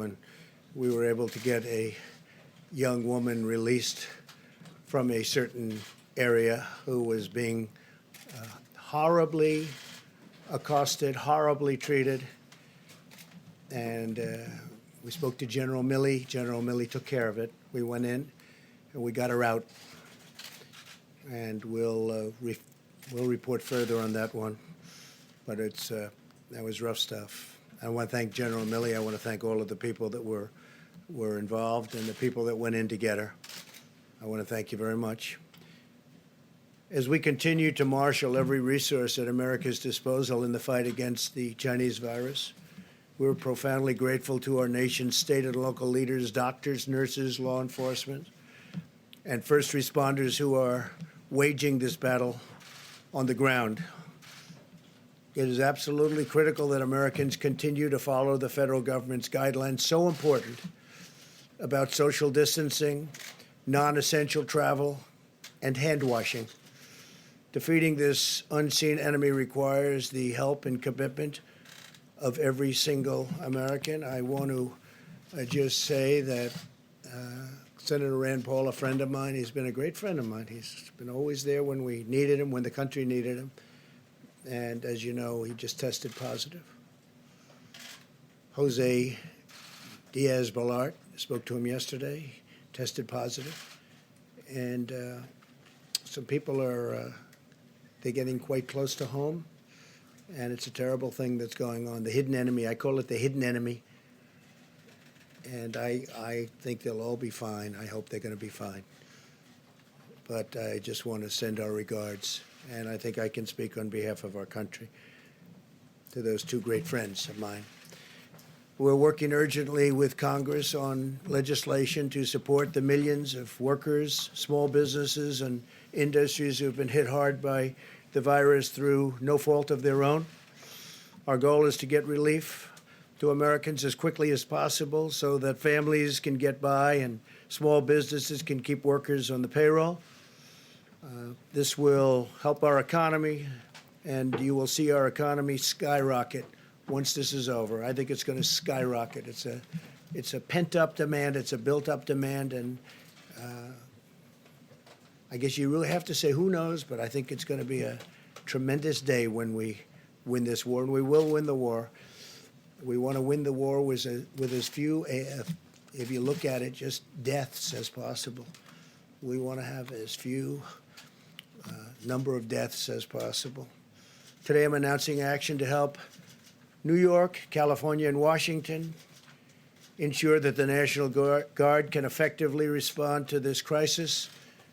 when we were able to get a young woman released from a certain area who was being horribly accosted, horribly treated. And we spoke to General Milley. General Milley took care of it. We went in and we got her out. And we'll report further on that one. But that was rough stuff. I want to thank General Milley. I want to thank all of the people that were involved and the people that went in to get her. I want to thank you very much. As we continue to marshal every resource at America's disposal in the fight against the Chinese virus, we're profoundly grateful to our nation's state and local leaders, doctors, nurses, law enforcement, and first responders who are waging this battle on the ground. It is absolutely critical that Americans continue to follow the federal government's guidelines, so important, about social distancing, non-essential travel, and hand washing. Defeating this unseen enemy requires the help and commitment of every single American. I want to just say that Senator Rand Paul, a friend of mine, he's been a great friend of mine. He's been always there when we needed him, when the country needed him. And as you know, he just tested positive. Jose Diaz-Balart, spoke to him yesterday, tested positive. And some people are, they're getting quite close to home. And it's a terrible thing that's going on. The hidden enemy, I call it the hidden enemy. And I think they'll all be fine. I hope they're going to be fine. But I just want to send our regards. And I think I can speak on behalf of our country to those two great friends of mine. We're working urgently with Congress on legislation to support the millions of workers, small businesses, and industries who have been hit hard by the virus through no fault of their own. Our goal is to get relief to Americans as quickly as possible so that families can get by and small businesses can keep workers on the payroll. This will help our economy, and you will see our economy skyrocket once this is over. I think it's going to skyrocket. It's a pent-up demand. It's a built-up demand, and I guess you really have to say who knows, but I think it's going to be a tremendous day when we win this war, and we will win the war. We want to win the war with as few, if you look at it, just deaths as possible. We want to have as few number of deaths as possible. Today I'm announcing action to help New York, California, and Washington ensure that the National Guard can effectively respond to this crisis.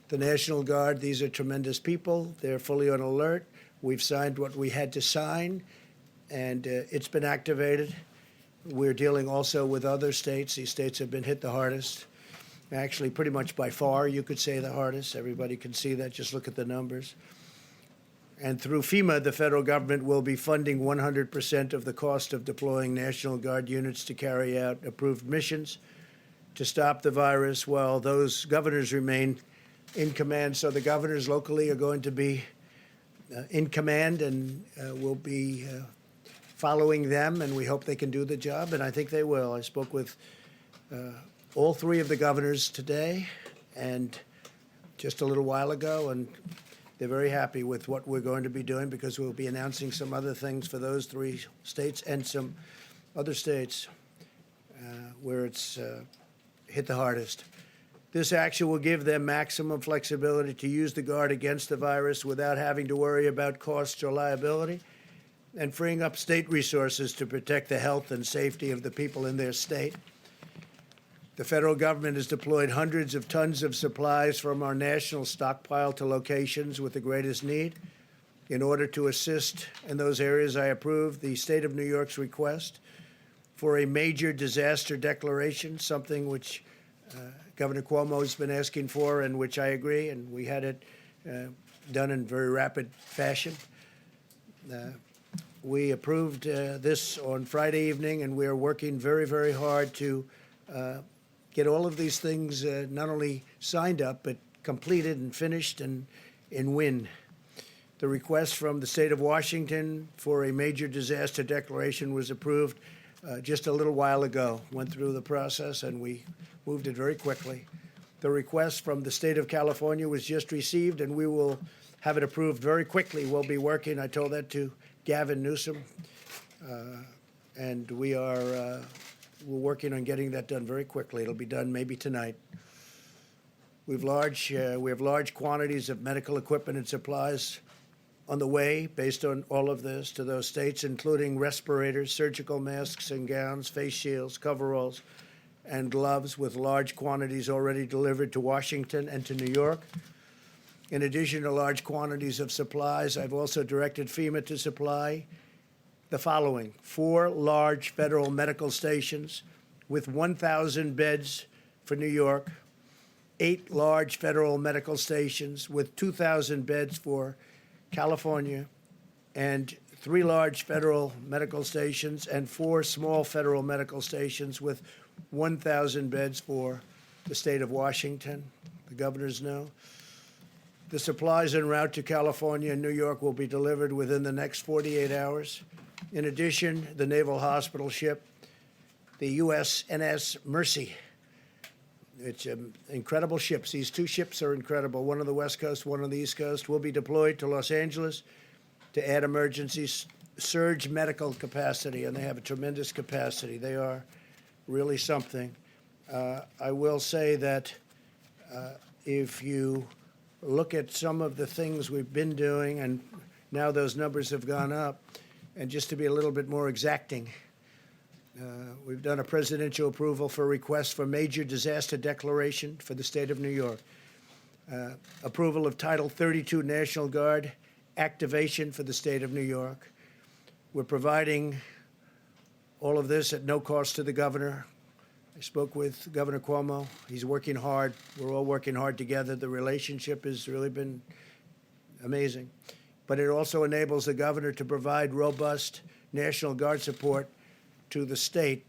The National Guard, these are tremendous people. They're fully on alert. We've signed what we had to sign, and it's been activated. We're dealing also with other states. These states have been hit the hardest. Actually, pretty much by far, you could say the hardest. Everybody can see that. Just look at the numbers. And through FEMA, the federal government will be funding 100% of the cost of deploying National Guard units to carry out approved missions to stop the virus while those governors remain in command. So the governors locally are going to be in command and will be following them, and we hope they can do the job, and I think they will. I spoke with all three of the governors today and just a little while ago, and they're very happy with what we're going to be doing because we'll be announcing some other things for those three states and some other states where it's hit the hardest. This action will give them maximum flexibility to use the Guard against the virus without having to worry about costs or liability, and freeing up state resources to protect the health and safety of the people in their state. The federal government has deployed hundreds of tons of supplies from our national stockpile to locations with the greatest need. In order to assist in those areas, I approved the state of New York's request for a major disaster declaration, something which Governor Cuomo has been asking for and which I agree, and we had it done in very rapid fashion. We approved this on Friday evening, and we are working very, very hard to get all of these things not only signed up, but completed and finished and win. The request from the state of Washington for a major disaster declaration was approved just a little while ago. Went through the process, and we moved it very quickly. The request from the state of California was just received, and we will have it approved very quickly. We'll be working, I told that to Gavin Newsom, and we're working on getting that done very quickly. It'll be done maybe tonight. We have large quantities of medical equipment and supplies on the way based on all of this to those states, including respirators, surgical masks and gowns, face shields, coveralls, and gloves, with large quantities already delivered to Washington and to New York. In addition to large quantities of supplies, I've also directed FEMA to supply the following: 4 large federal medical stations with 1,000 beds for New York, 8 large federal medical stations with 2,000 beds for California, and 3 large federal medical stations and 4 small federal medical stations with 1,000 beds for the state of Washington. The governors know. The supplies en route to California and New York will be delivered within the next 48 hours. In addition, the Naval Hospital ship, the USNS Mercy. It's incredible ships. These 2 ships are incredible, one on the West Coast, one on the East Coast, will be deployed to Los Angeles to add emergency surge medical capacity, and they have a tremendous capacity. They are really something. I will say that if you look at some of the things we've been doing, and now those numbers have gone up, and just to be a little bit more exacting, we've done a presidential approval for requests for major disaster declaration for the state of New York, approval of Title 32 National Guard activation for the state of New York. We're providing all of this at no cost to the governor. I spoke with Governor Cuomo. He's working hard. We're all working hard together. The relationship has really been amazing. But it also enables the governor to provide robust National Guard support to the state.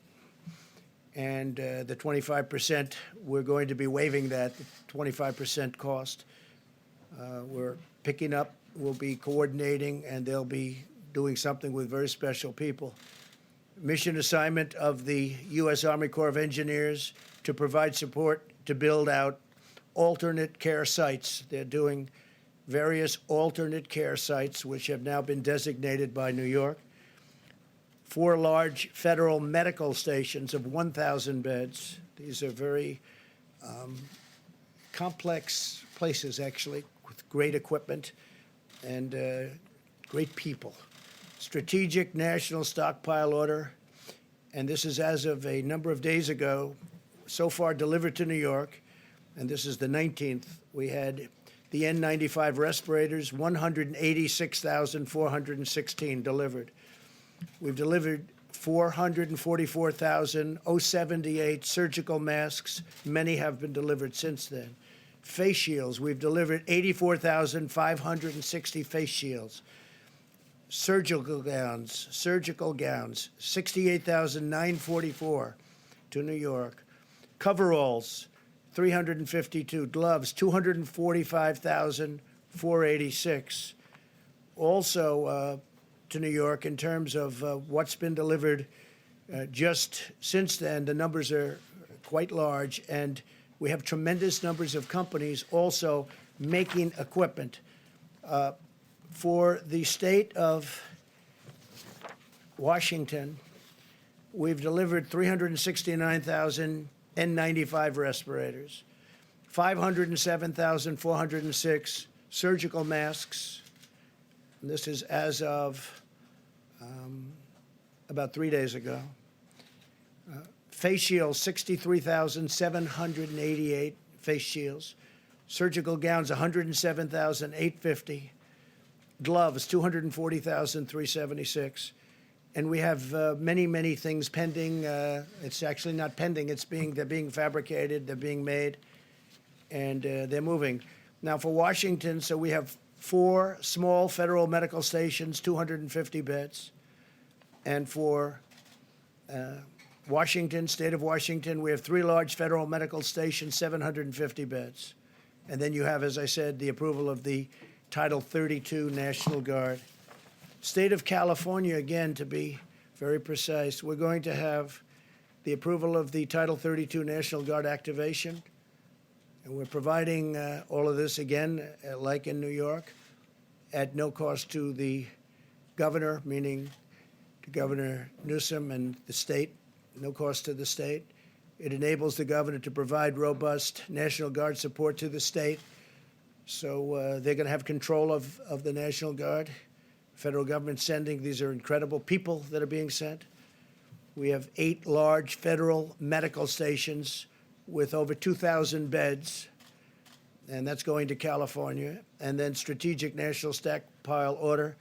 And the 25%, we're going to be waiving that 25% cost. We're picking up, we'll be coordinating, and they'll be doing something with very special people. Mission assignment of the U.S. Army Corps of Engineers to provide support to build out alternate care sites. They're doing various alternate care sites, which have now been designated by New York. 4 large federal medical stations of 1,000 beds. These are very complex places, actually, with great equipment and great people. Strategic National Stockpile Order, and this is as of a number of days ago, so far delivered to New York, and this is the 19th. We had the N95 respirators, 186,416 delivered. We've delivered 444,078 surgical masks. Many have been delivered since then. Face shields, we've delivered 84,560 face shields. Surgical gowns, 68,944 to New York. Coveralls, 352. Gloves, 245,486. Also to New York, in terms of what's been delivered just since then, the numbers are quite large, and we have tremendous numbers of companies also making equipment. For the state of Washington, we've delivered 369,000 N95 respirators, 507,406 surgical masks. And this is as of about 3 days ago. Face shields, 63,788 face shields. Surgical gowns, 107,850. Gloves, 240,376. And we have many, many things pending. It's actually not pending. They're being fabricated. They're being made. And they're moving. Now, for Washington, so we have 4 small federal medical stations, 250 beds. And for Washington, state of Washington, we have 3 large federal medical stations, 750 beds. And then you have, as I said, the approval of the Title 32 National Guard. State of California, again, to be very precise. We're going to have the approval of the Title 32 National Guard activation, and we're providing all of this again, like in New York, at no cost to the governor, meaning to Governor Newsom and the state, no cost to the state. It enables the governor to provide robust National Guard support to the state. So they're going to have control of the National Guard. Federal government sending, these are incredible people that are being sent. We have 8 large federal medical stations with over 2,000 beds, and that's going to California. And then strategic national stockpile order.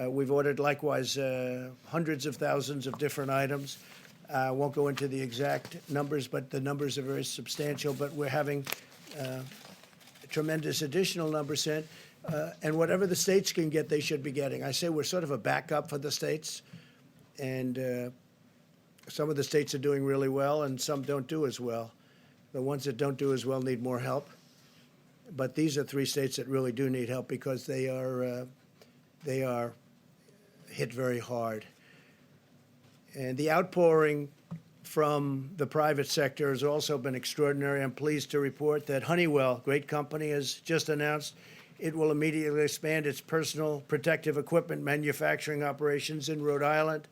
We've ordered likewise hundreds of thousands of different items. I won't go into the exact numbers, but the numbers are very substantial. But we're having a tremendous additional number sent. And whatever the states can get, they should be getting. I say we're sort of a backup for the states. And some of the states are doing really well, and some don't do as well. The ones that don't do as well need more help. But these are 3 states that really do need help because they are hit very hard. And the outpouring from the private sector has also been extraordinary. I'm pleased to report that Honeywell, great company, has just announced it will immediately expand its personal protective equipment manufacturing operations in Rhode Island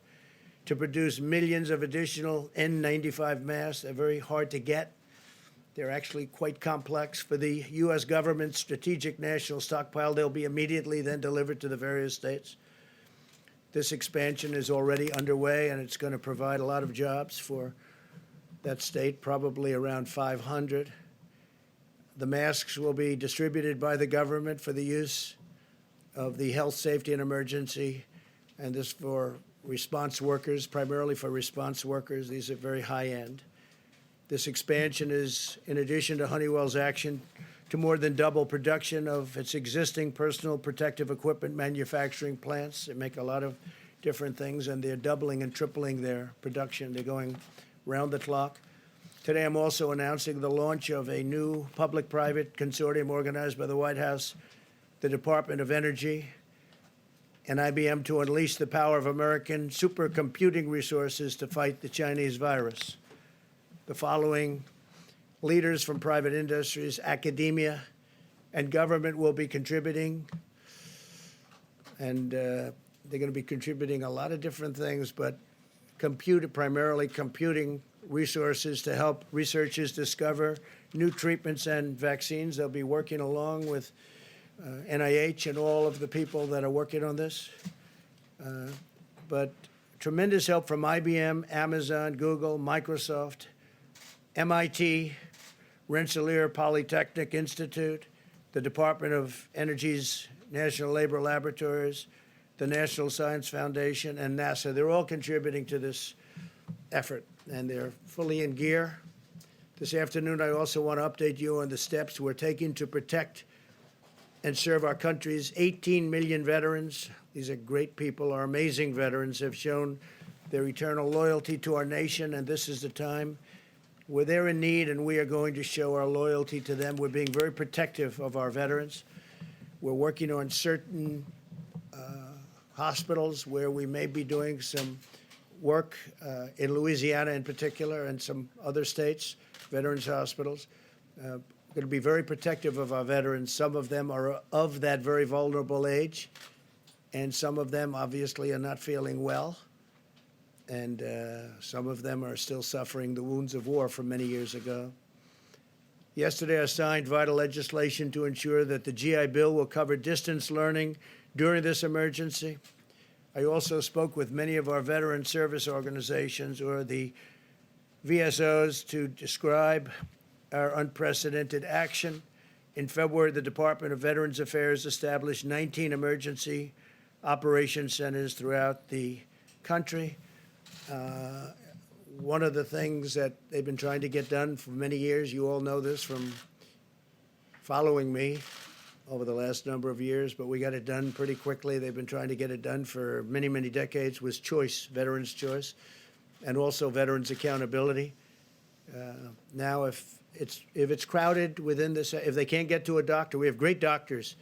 to produce millions of additional N95 masks. They're very hard to get. They're actually quite complex. For the U.S. government's strategic national stockpile, they'll be immediately then delivered to the various states. This expansion is already underway, and it's going to provide a lot of jobs for that state, probably around 500. The masks will be distributed by the government for the use of the health, safety, and emergency, and this for response workers, primarily for response workers. These are very high-end. This expansion is in addition to Honeywell's action to more than double production of its existing personal protective equipment manufacturing plants. They make a lot of different things, and they're doubling and tripling their production. They're going round the clock. Today, I'm also announcing the launch of a new public-private consortium organized by the White House, the Department of Energy, and IBM to unleash the power of American supercomputing resources to fight the Chinese virus. The following leaders from private industries, academia, and government will be contributing, and they're going to be contributing a lot of different things, but primarily computing resources to help researchers discover new treatments and vaccines. They'll be working along with NIH and all of the people that are working on this. But tremendous help from IBM, Amazon, Google, Microsoft, MIT, Rensselaer Polytechnic Institute, the Department of Energy's National Labor Laboratories, the National Science Foundation, and NASA. They're all contributing to this effort, and they're fully in gear. This afternoon, I also want to update you on the steps we're taking to protect and serve our country's 18 million veterans. These are great people. Our amazing veterans have shown their eternal loyalty to our nation, and this is the time where they're in need, and we are going to show our loyalty to them. We're being very protective of our veterans. We're working on certain hospitals where we may be doing some work in Louisiana in particular and some other states, veterans hospitals. We're going to be very protective of our veterans. Some of them are of that very vulnerable age, and some of them obviously are not feeling well, and some of them are still suffering the wounds of war from many years ago. Yesterday, I signed vital legislation to ensure that the GI Bill will cover distance learning during this emergency. I also spoke with many of our veteran service organizations, or the VSOs, to describe our unprecedented action. In February, the Department of Veterans Affairs established 19 emergency operation centers throughout the country. One of the things that they've been trying to get done for many years, you all know this from following me over the last number of years, but we got it done pretty quickly. They've been trying to get it done for many, many decades, was choice, veterans' choice, and also veterans' accountability. Now, if it's crowded within this, if they can't get to a doctor, we have great doctors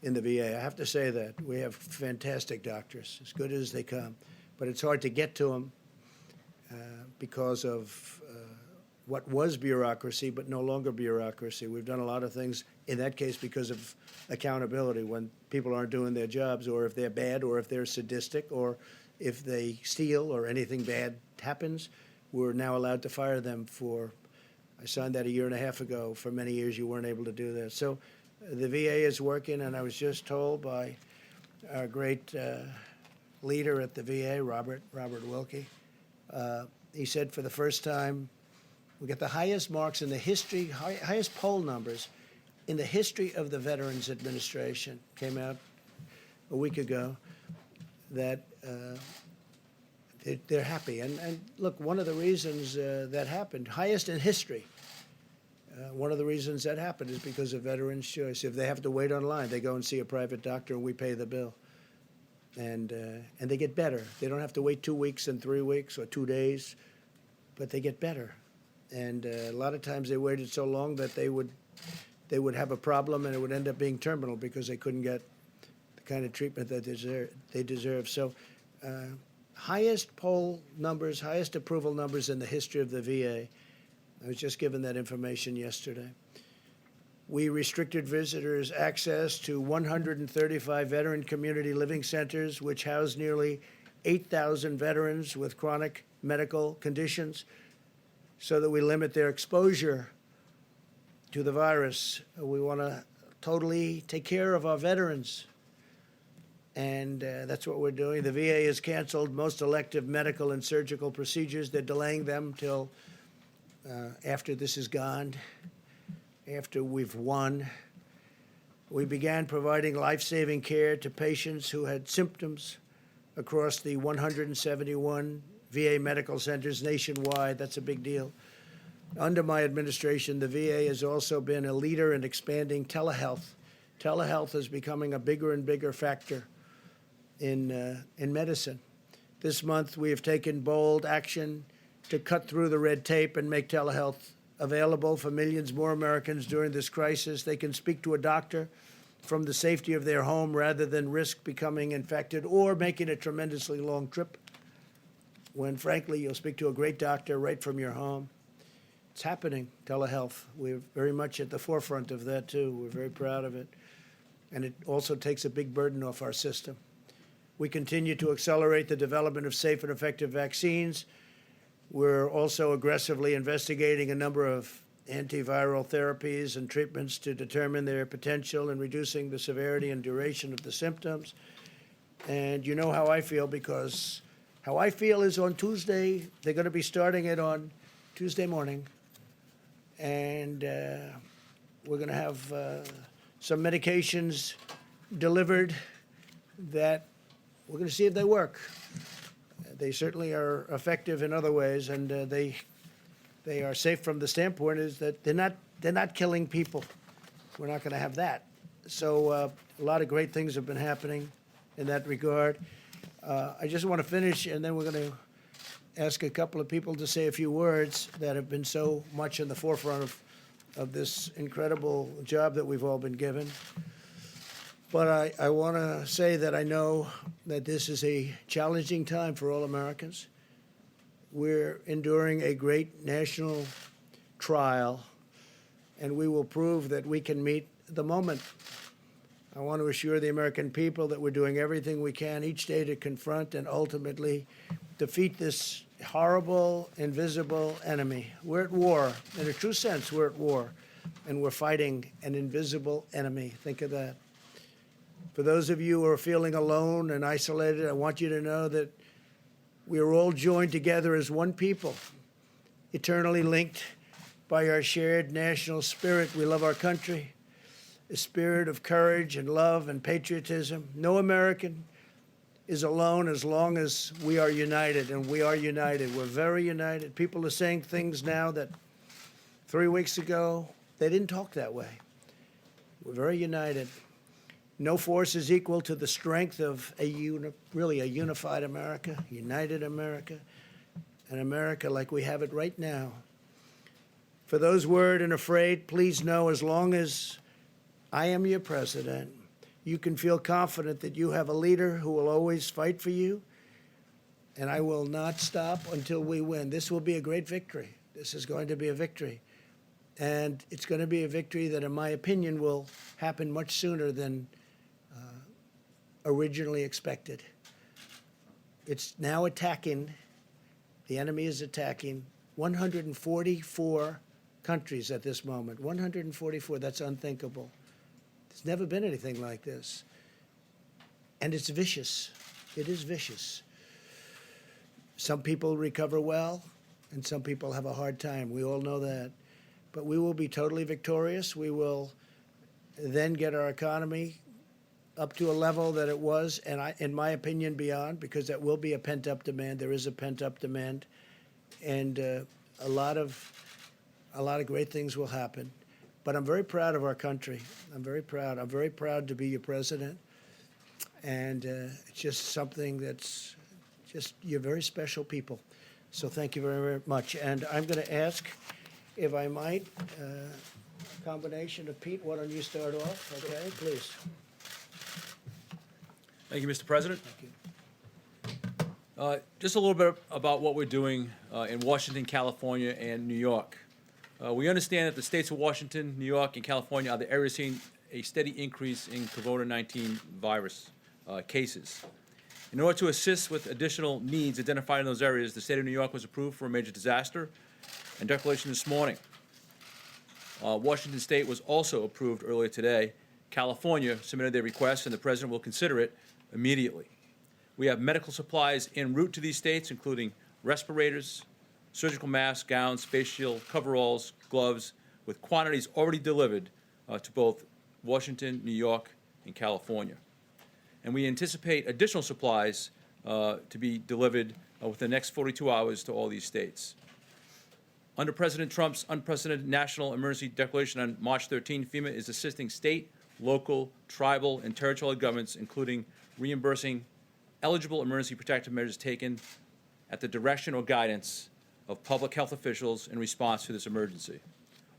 in the VA. I have to say that. We have fantastic doctors, as good as they come. but it's hard to get to them because of what was bureaucracy, but no longer bureaucracy. We've done a lot of things, in that case, because of accountability. When people aren't doing their jobs, or if they're bad, or if they're sadistic, or if they steal, or anything bad happens, we're now allowed to fire them for, I signed that a year and a half ago. For many years, you weren't able to do that. So the VA is working, and I was just told by our great leader at the VA, Robert Wilkie, he said for the first time, we get the highest marks in the history, highest poll numbers in the history of the Veterans Administration. Came out a week ago that they're happy. And look, one of the reasons that happened, highest in history, one of the reasons that happened is because of Veterans' Choice. If they have to wait online, they go and see a private doctor and we pay the bill. And they get better. They don't have to wait 2 weeks and 3 weeks or 2 days, but they get better. And a lot of times they waited so long that they would have a problem and it would end up being terminal because they couldn't get the kind of treatment that they deserve. So highest poll numbers, highest approval numbers in the history of the VA. I was just given that information yesterday. We restricted visitors' access to 135 veteran community living centers, which house nearly 8,000 veterans with chronic medical conditions, so that we limit their exposure to the virus. We want to totally take care of our veterans, and that's what we're doing. The VA has canceled most elective medical and surgical procedures. They're delaying them till after this is gone, after we've won. We began providing life-saving care to patients who had symptoms across the 171 VA medical centers nationwide. That's a big deal. Under my administration, the VA has also been a leader in expanding telehealth. Telehealth is becoming a bigger and bigger factor in medicine. This month, we have taken bold action to cut through the red tape and make telehealth available for millions more Americans during this crisis. They can speak to a doctor from the safety of their home rather than risk becoming infected or making a tremendously long trip, when, frankly, you'll speak to a great doctor right from your home. It's happening, telehealth. We're very much at the forefront of that, too. We're very proud of it. And it also takes a big burden off our system. We continue to accelerate the development of safe and effective vaccines. We're also aggressively investigating a number of antiviral therapies and treatments to determine their potential in reducing the severity and duration of the symptoms. And you know how I feel, because how I feel is on Tuesday, they're going to be starting it on Tuesday morning. And we're going to have some medications delivered that we're going to see if they work. They certainly are effective in other ways, and they are safe from the standpoint is that they're not killing people. We're not going to have that. So a lot of great things have been happening in that regard. I just want to finish, and then we're going to ask a couple of people to say a few words that have been so much in the forefront of this incredible job that we've all been given. But I want to say that I know that this is a challenging time for all Americans. We're enduring a great national trial, and we will prove that we can meet the moment. I want to assure the American people that we're doing everything we can each day to confront and ultimately defeat this horrible, invisible enemy. We're at war. In a true sense, we're at war, and we're fighting an invisible enemy. Think of that. For those of you who are feeling alone and isolated, I want you to know that we are all joined together as one people, eternally linked by our shared national spirit. We love our country, a spirit of courage and love and patriotism. No American is alone as long as we are united, and we are united. We're very united. People are saying things now that 3 weeks ago, they didn't talk that way. We're very united. No force is equal to the strength of really a unified America, united America, an America like we have it right now. For those worried and afraid, please know as long as I am your president, you can feel confident that you have a leader who will always fight for you and I will not stop until we win. This will be a great victory. This is going to be a victory. And it's going to be a victory that, in my opinion, will happen much sooner than originally expected. It's now attacking, the enemy is attacking 144 countries at this moment. 144, that's unthinkable. There's never been anything like this. And it's vicious. It is vicious. Some people recover well, and some people have a hard time. We all know that. But we will be totally victorious. We will then get our economy up to a level that it was, and in my opinion, beyond, because that will be a pent-up demand. There is a pent-up demand, and a lot of great things will happen. But I'm very proud of our country. I'm very proud. I'm very proud to be your president, and it's just something that's just, you're very special people. So thank you very, very much. And I'm going to ask, if I might, a combination of Pete. Why don't you start off? Okay, please. Thank you, Mr. President. Thank you. Just a little bit about what we're doing in Washington, California, and New York. We understand that the states of Washington, New York, and California are the areas seeing a steady increase in COVID-19 virus cases. In order to assist with additional needs identified in those areas, the state of New York was approved for a major disaster and declaration this morning. Washington State was also approved earlier today. California submitted their request, and the President will consider it immediately. We have medical supplies en route to these states, including respirators, surgical masks, gowns, face shield, coveralls, gloves, with quantities already delivered to both Washington, New York, and California. And we anticipate additional supplies to be delivered within the next 42 hours to all these states. Under President Trump's unprecedented national emergency declaration on March 13, FEMA is assisting state, local, tribal, and territorial governments, including reimbursing eligible emergency protective measures taken at the direction or guidance of public health officials in response to this emergency.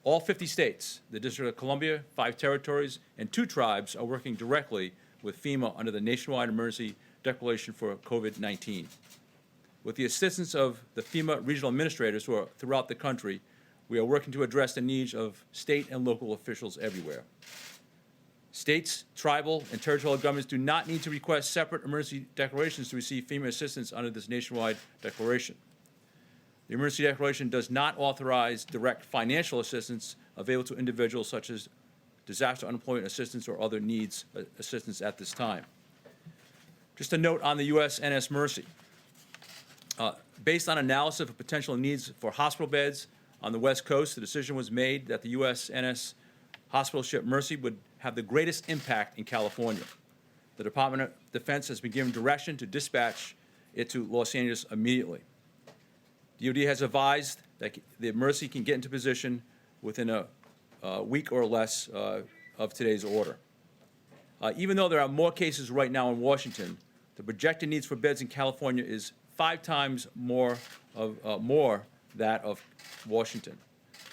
All 50 states, the District of Columbia, 5 territories, and 2 tribes are working directly with FEMA under the nationwide emergency declaration for COVID-19. With the assistance of the FEMA regional administrators who are throughout the country, we are working to address the needs of state and local officials everywhere. States, tribal, and territorial governments do not need to request separate emergency declarations to receive FEMA assistance under this nationwide declaration. The emergency declaration does not authorize direct financial assistance available to individuals such as disaster unemployment assistance or other needs assistance at this time. Just a note on the USNS Mercy. Based on analysis of potential needs for hospital beds on the West Coast, the decision was made that the USNS hospital ship Mercy would have the greatest impact in California. The Department of Defense has been given direction to dispatch it to Los Angeles immediately. DoD has advised that the Mercy can get into position within a week or less of today's order. Even though there are more cases right now in Washington, the projected needs for beds in California is 5 times more that of Washington.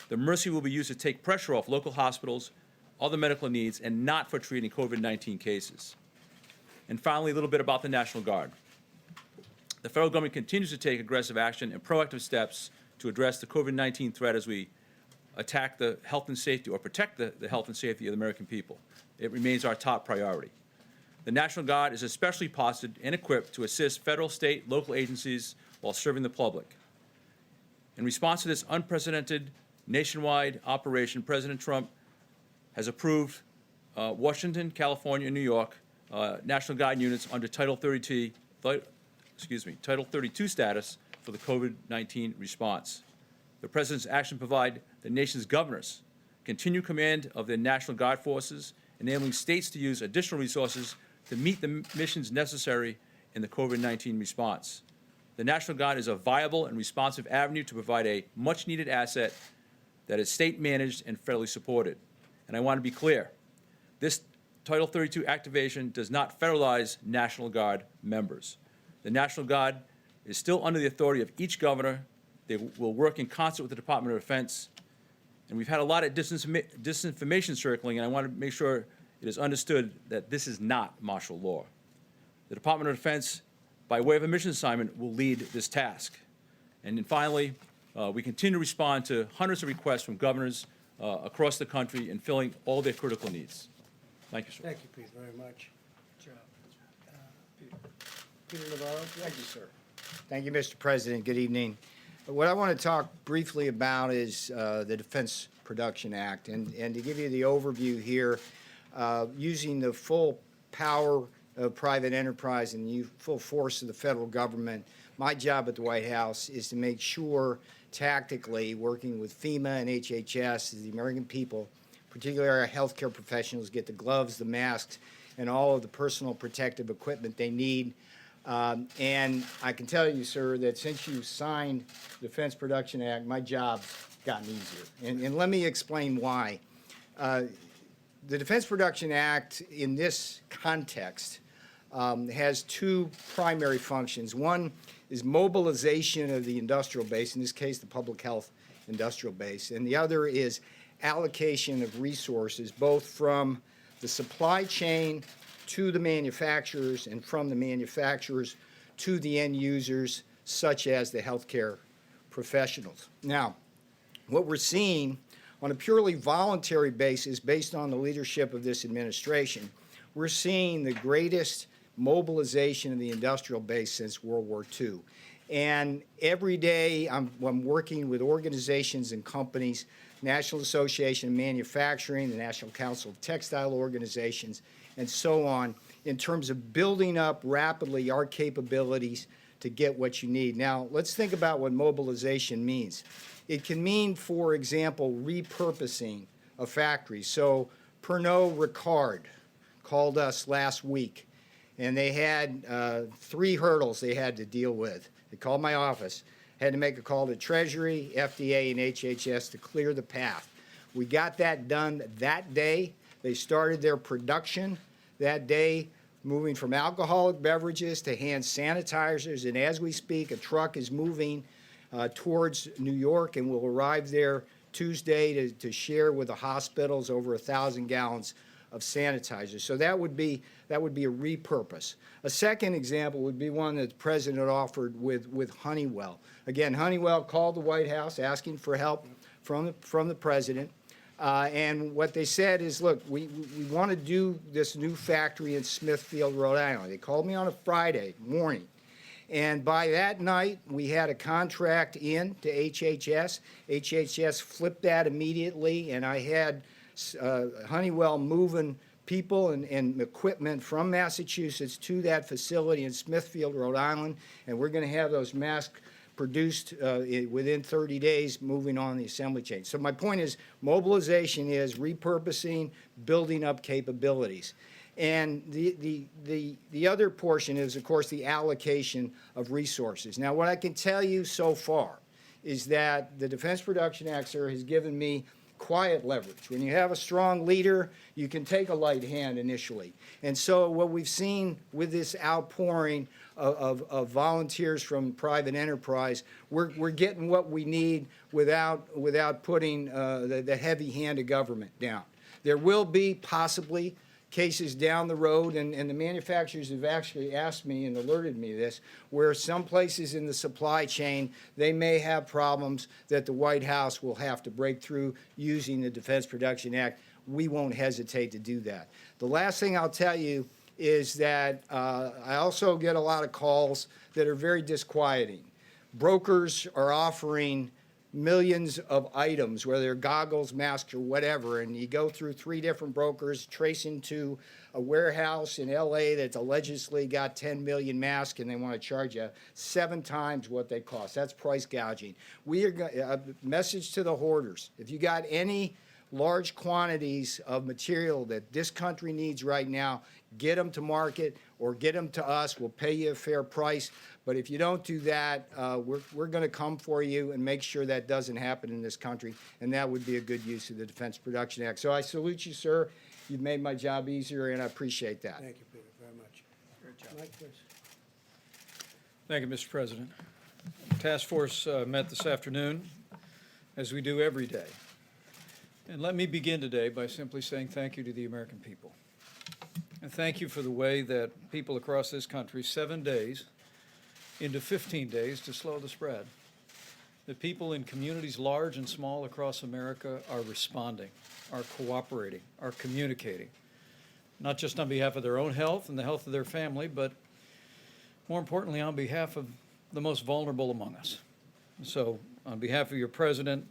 The Mercy will be used to take pressure off local hospitals, other medical needs, and not for treating COVID-19 cases. And finally, a little bit about the National Guard. The federal government continues to take aggressive action and proactive steps to address the COVID-19 threat as we attack the health and safety, or protect the health and safety of the American people. It remains our top priority. The National Guard is especially posted and equipped to assist federal, state, local agencies while serving the public. In response to this unprecedented nationwide operation, President Trump has approved Washington, California, and New York National Guard units under Title 32 status for the COVID-19 response. The President's action provide the nation's governors continued command of their National Guard forces, enabling states to use additional resources to meet the missions necessary in the COVID-19 response. The National Guard is a viable and responsive avenue to provide a much-needed asset that is state-managed and federally supported. And I want to be clear, this Title 32 activation does not federalize National Guard members. The National Guard is still under the authority of each governor. They will work in concert with the Department of Defense. And we've had a lot of disinformation circling, and I want to make sure it is understood that this is not martial law. The Department of Defense by way of a mission assignment, will lead this task. And then finally, we continue to respond to hundreds of requests from governors across the country in filling all their critical needs. Thank you, sir. Thank you, Pete, very much. Peter Navarro? Thank you, sir. Thank you, Mr. President. Good evening. What I want to talk briefly about is the Defense Production Act. And to give you the overview here, using the full power of private enterprise and the full force of the federal government, my job at the White House is to make sure tactically, working with FEMA and HHS, the American people, particularly our healthcare professionals, get the gloves, the masks, and all of the personal protective equipment they need. And I can tell you, sir, that since you signed the Defense Production Act, my job's gotten easier. And let me explain why. The Defense Production Act, in this context, has two primary functions. One is mobilization of the industrial base, in this case, the public health industrial base, and the other is allocation of resources, both from the supply chain to the manufacturers and from the manufacturers to the end users, such as the healthcare professionals. Now, what we're seeing on a purely voluntary basis, based on the leadership of this administration, we're seeing the greatest mobilization of the industrial base since World War II. And every day I'm working with organizations and companies, National Association of Manufacturing, the National Council of Textile Organizations, and so on, in terms of building up rapidly our capabilities to get what you need. Now, let's think about what mobilization means. It can mean, for example, repurposing a factory. So Pernod Ricard called us last week, and they had 3 hurdles they had to deal with. They called my office, had to make a call to Treasury, FDA, and HHS to clear the path. We got that done that day. They started their production that day, moving from alcoholic beverages to hand sanitizers, and as we speak, a truck is moving towards New York and will arrive there Tuesday to share with the hospitals over 1,000 gallons of sanitizer. So that would be a repurpose. A second example would be one that the President offered with Honeywell. Again, Honeywell called the White House asking for help from the President. And what they said is, look, we want to do this new factory in Smithfield, Rhode Island. They called me on a Friday morning. And by that night, we had a contract in to HHS. HHS flipped that immediately, and I had Honeywell moving people and equipment from Massachusetts to that facility in Smithfield, Rhode Island, and we're going to have those masks produced within 30 days, moving on the assembly chain. So my point is, mobilization is repurposing, building up capabilities. And the other portion is, of course, the allocation of resources. Now, what I can tell you so far is that the Defense Production Act, sir, has given me quiet leverage. When you have a strong leader, you can take a light hand initially. And so what we've seen with this outpouring of volunteers from private enterprise, we're getting what we need without putting the heavy hand of government down. There will be possibly cases down the road, and the manufacturers have actually asked me and alerted me to this, where some places in the supply chain, they may have problems that the White House will have to break through using the Defense Production Act. We won't hesitate to do that. The last thing I'll tell you is that I also get a lot of calls that are very disquieting. Brokers are offering millions of items, whether they're goggles, masks, or whatever, and you go through 3 different brokers, tracing to a warehouse in LA that's allegedly got 10 million masks, and they want to charge you 7 times what they cost. That's price gouging. A message to the hoarders: if you got any large quantities of material that this country needs right now, get them to market or get them to us. We'll pay you a fair price. But if you don't do that, we're going to come for you and make sure that doesn't happen in this country, and that would be a good use of the Defense Production Act. So I salute you, sir. You've made my job easier, and I appreciate that. Thank you, Peter, very much. Great job. Mike, please. Thank you, Mr. President. Task Force met this afternoon, as we do every day. And let me begin today by simply saying thank you to the American people. And thank you for the way that people across this country, 7 days into 15 days to slow the spread. The people in communities large and small across America are responding, are cooperating, are communicating, not just on behalf of their own health and the health of their family, but more importantly, on behalf of the most vulnerable among us. So, on behalf of your president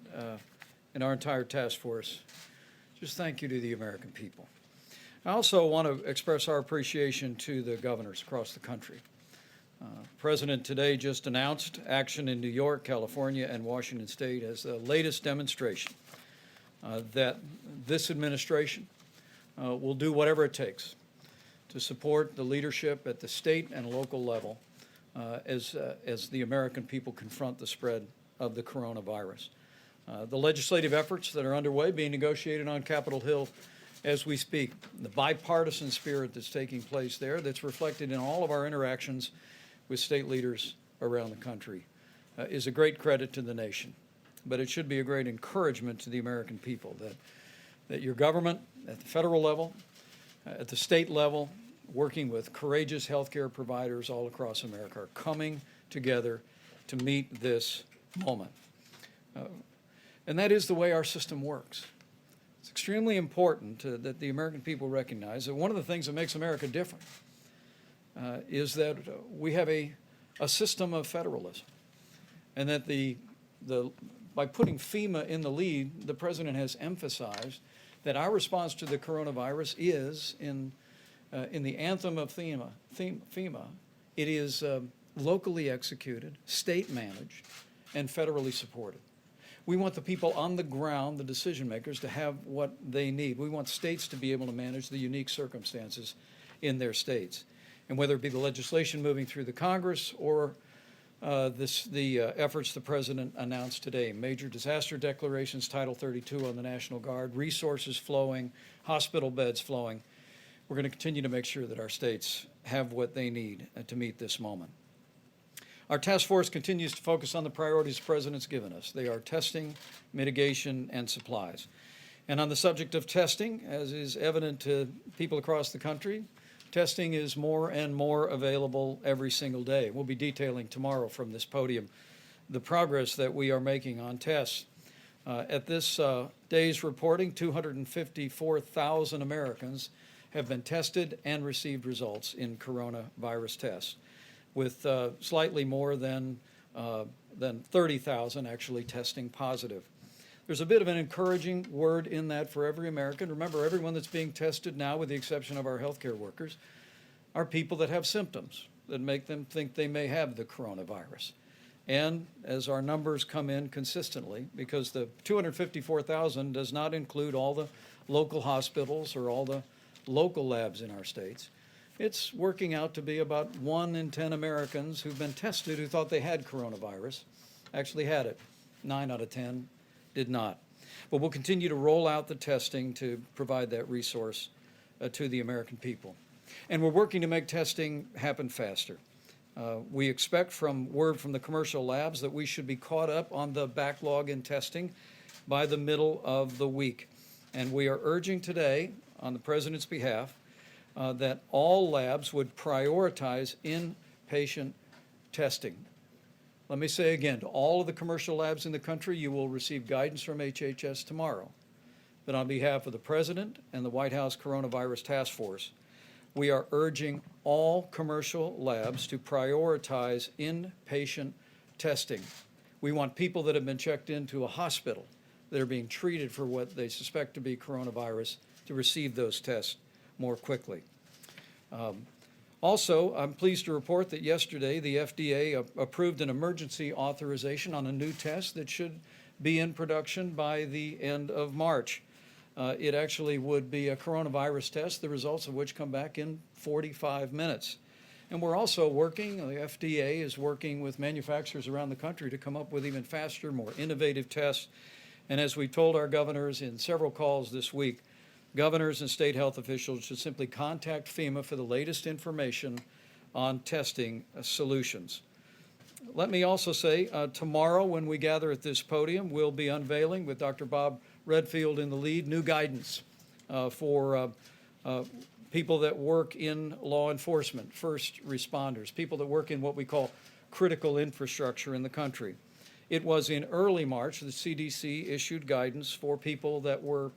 and our entire task force, just thank you to the American people. I also want to express our appreciation to the governors across the country. The President today just announced action in New York, California, and Washington State as the latest demonstration that this administration will do whatever it takes to support the leadership at the state and local level as the American people confront the spread of the coronavirus. The legislative efforts that are underway being negotiated on Capitol Hill as we speak, the bipartisan spirit that's taking place there, that's reflected in all of our interactions with state leaders around the country, is a great credit to the nation. But it should be a great encouragement to the American people that your government at the federal level, at the state level, working with courageous healthcare providers all across America, are coming together to meet this moment. And that is the way our system works. It's extremely important that the American people recognize that one of the things that makes America different is that we have a system of federalism, and that by putting FEMA in the lead, the president has emphasized that our response to the coronavirus is in the anthem of FEMA, it is locally executed, state managed, and federally supported. We want the people on the ground, the decision makers, to have what they need. We want states to be able to manage the unique circumstances in their states. And whether it be the legislation moving through the Congress or the efforts the president announced today, major disaster declarations, Title 32 on the National Guard, resources flowing, hospital beds flowing, we're going to continue to make sure that our states have what they need to meet this moment. Our task force continues to focus on the priorities the president's given us. They are testing, mitigation, and supplies. And on the subject of testing, as is evident to people across the country, testing is more and more available every single day. We'll be detailing tomorrow from this podium the progress that we are making on tests. At this day's reporting, 254,000 Americans have been tested and received results in coronavirus tests, with slightly more than 30,000 actually testing positive. There's a bit of an encouraging word in that for every American. Remember, everyone that's being tested now, with the exception of our healthcare workers, are people that have symptoms that make them think they may have the coronavirus. And as our numbers come in consistently, because the 254,000 does not include all the local hospitals or all the local labs in our states, it's working out to be about 1 in 10 Americans who've been tested who thought they had coronavirus actually had it. 9 out of 10 did not. But we'll continue to roll out the testing to provide that resource to the American people. And we're working to make testing happen faster. We expect word from the commercial labs that we should be caught up on the backlog in testing by the middle of the week. And we are urging today, on the president's behalf, that all labs would prioritize inpatient testing. Let me say again, to all of the commercial labs in the country, you will receive guidance from HHS tomorrow. But on behalf of the President and the White House Coronavirus Task Force, we are urging all commercial labs to prioritize inpatient testing. We want people that have been checked into a hospital that are being treated for what they suspect to be coronavirus to receive those tests more quickly. Also, I'm pleased to report that yesterday the FDA approved an emergency authorization on a new test that should be in production by the end of March. It actually would be a coronavirus test, the results of which come back in 45 minutes. And we're also working, the FDA is working with manufacturers around the country to come up with even faster, more innovative tests. And as we told our governors in several calls this week, governors and state health officials should simply contact FEMA for the latest information on testing solutions. Let me also say, tomorrow when we gather at this podium, we'll be unveiling, with Dr. Bob Redfield in the lead, new guidance for people that work in law enforcement, first responders, people that work in what we call critical infrastructure in the country. It was in early March the CDC issued guidance for people that were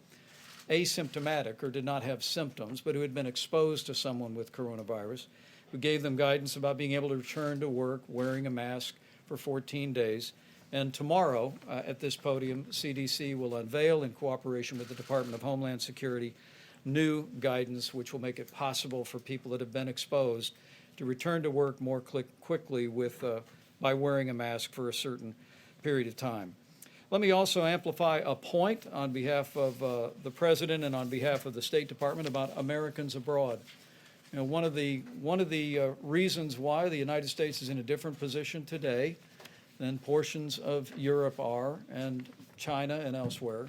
asymptomatic or did not have symptoms, but who had been exposed to someone with coronavirus. We gave them guidance about being able to return to work wearing a mask for 14 days. And tomorrow, at this podium, CDC will unveil, in cooperation with the Department of Homeland Security, new guidance which will make it possible for people that have been exposed to return to work more quickly by wearing a mask for a certain period of time. Let me also amplify a point on behalf of the President and on behalf of the State Department about Americans abroad. You know, one of the reasons why the United States is in a different position today than portions of Europe are, and China and elsewhere,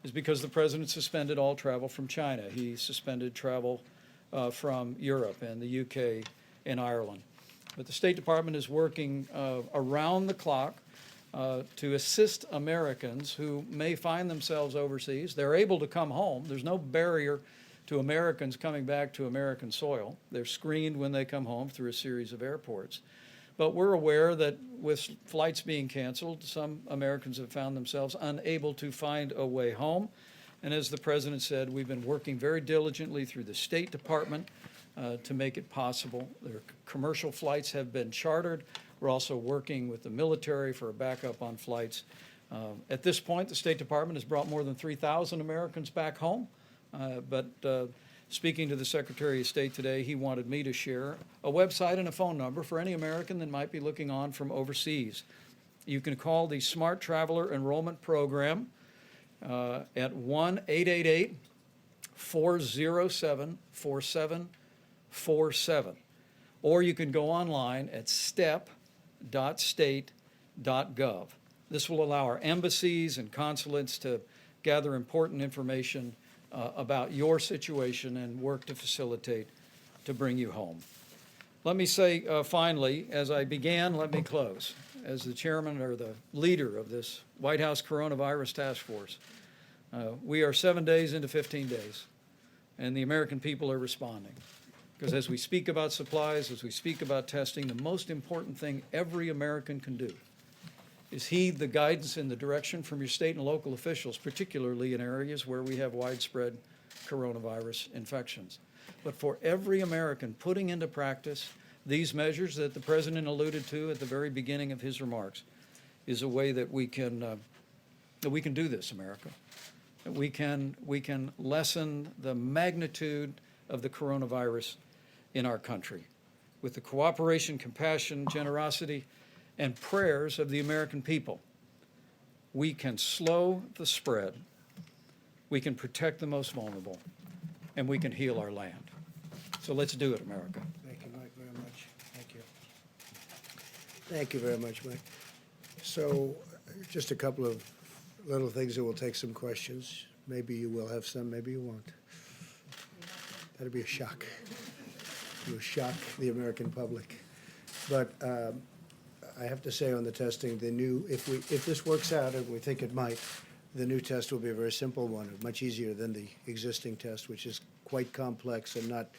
is because the President suspended all travel from China. He suspended travel from Europe and the UK and Ireland. But the State Department is working around the clock to assist Americans who may find themselves overseas. They're able to come home. There's no barrier to Americans coming back to American soil. They're screened when they come home through a series of airports. But we're aware that with flights being canceled, some Americans have found themselves unable to find a way home. And as the President said, we've been working very diligently through the State Department to make it possible. Their commercial flights have been chartered. We're also working with the military for a backup on flights. At this point, the State Department has brought more than 3,000 Americans back home. But speaking to the Secretary of State today, he wanted me to share a website and a phone number for any American that might be looking on from overseas. You can call the Smart Traveler Enrollment Program at 1-888-407-4747. Or you can go online at step.state.gov. This will allow our embassies and consulates to gather important information about your situation and work to facilitate to bring you home. Let me say finally, as I began, let me close. As the chairman or the leader of this White House Coronavirus Task Force, we are 7 days into 15 days, and the American people are responding. Because as we speak about supplies, as we speak about testing, the most important thing every American can do is heed the guidance and the direction from your state and local officials, particularly in areas where we have widespread coronavirus infections. But for every American putting into practice these measures that the President alluded to at the very beginning of his remarks is a way that we can do this, America. That we can lessen the magnitude of the coronavirus in our country with the cooperation, compassion, generosity, and prayers of the American people. We can slow the spread, we can protect the most vulnerable, and we can heal our land. So let's do it, America. Thank you, Mike, very much. Thank you. Thank you very much, Mike. So just a couple of little things that will take some questions. Maybe you will have some, maybe you won't. That'd be a shock. It will shock the American public. But I have to say on the testing, if this works out, and we think it might, the new test will be a very simple one, much easier than the existing test, which is quite complex and not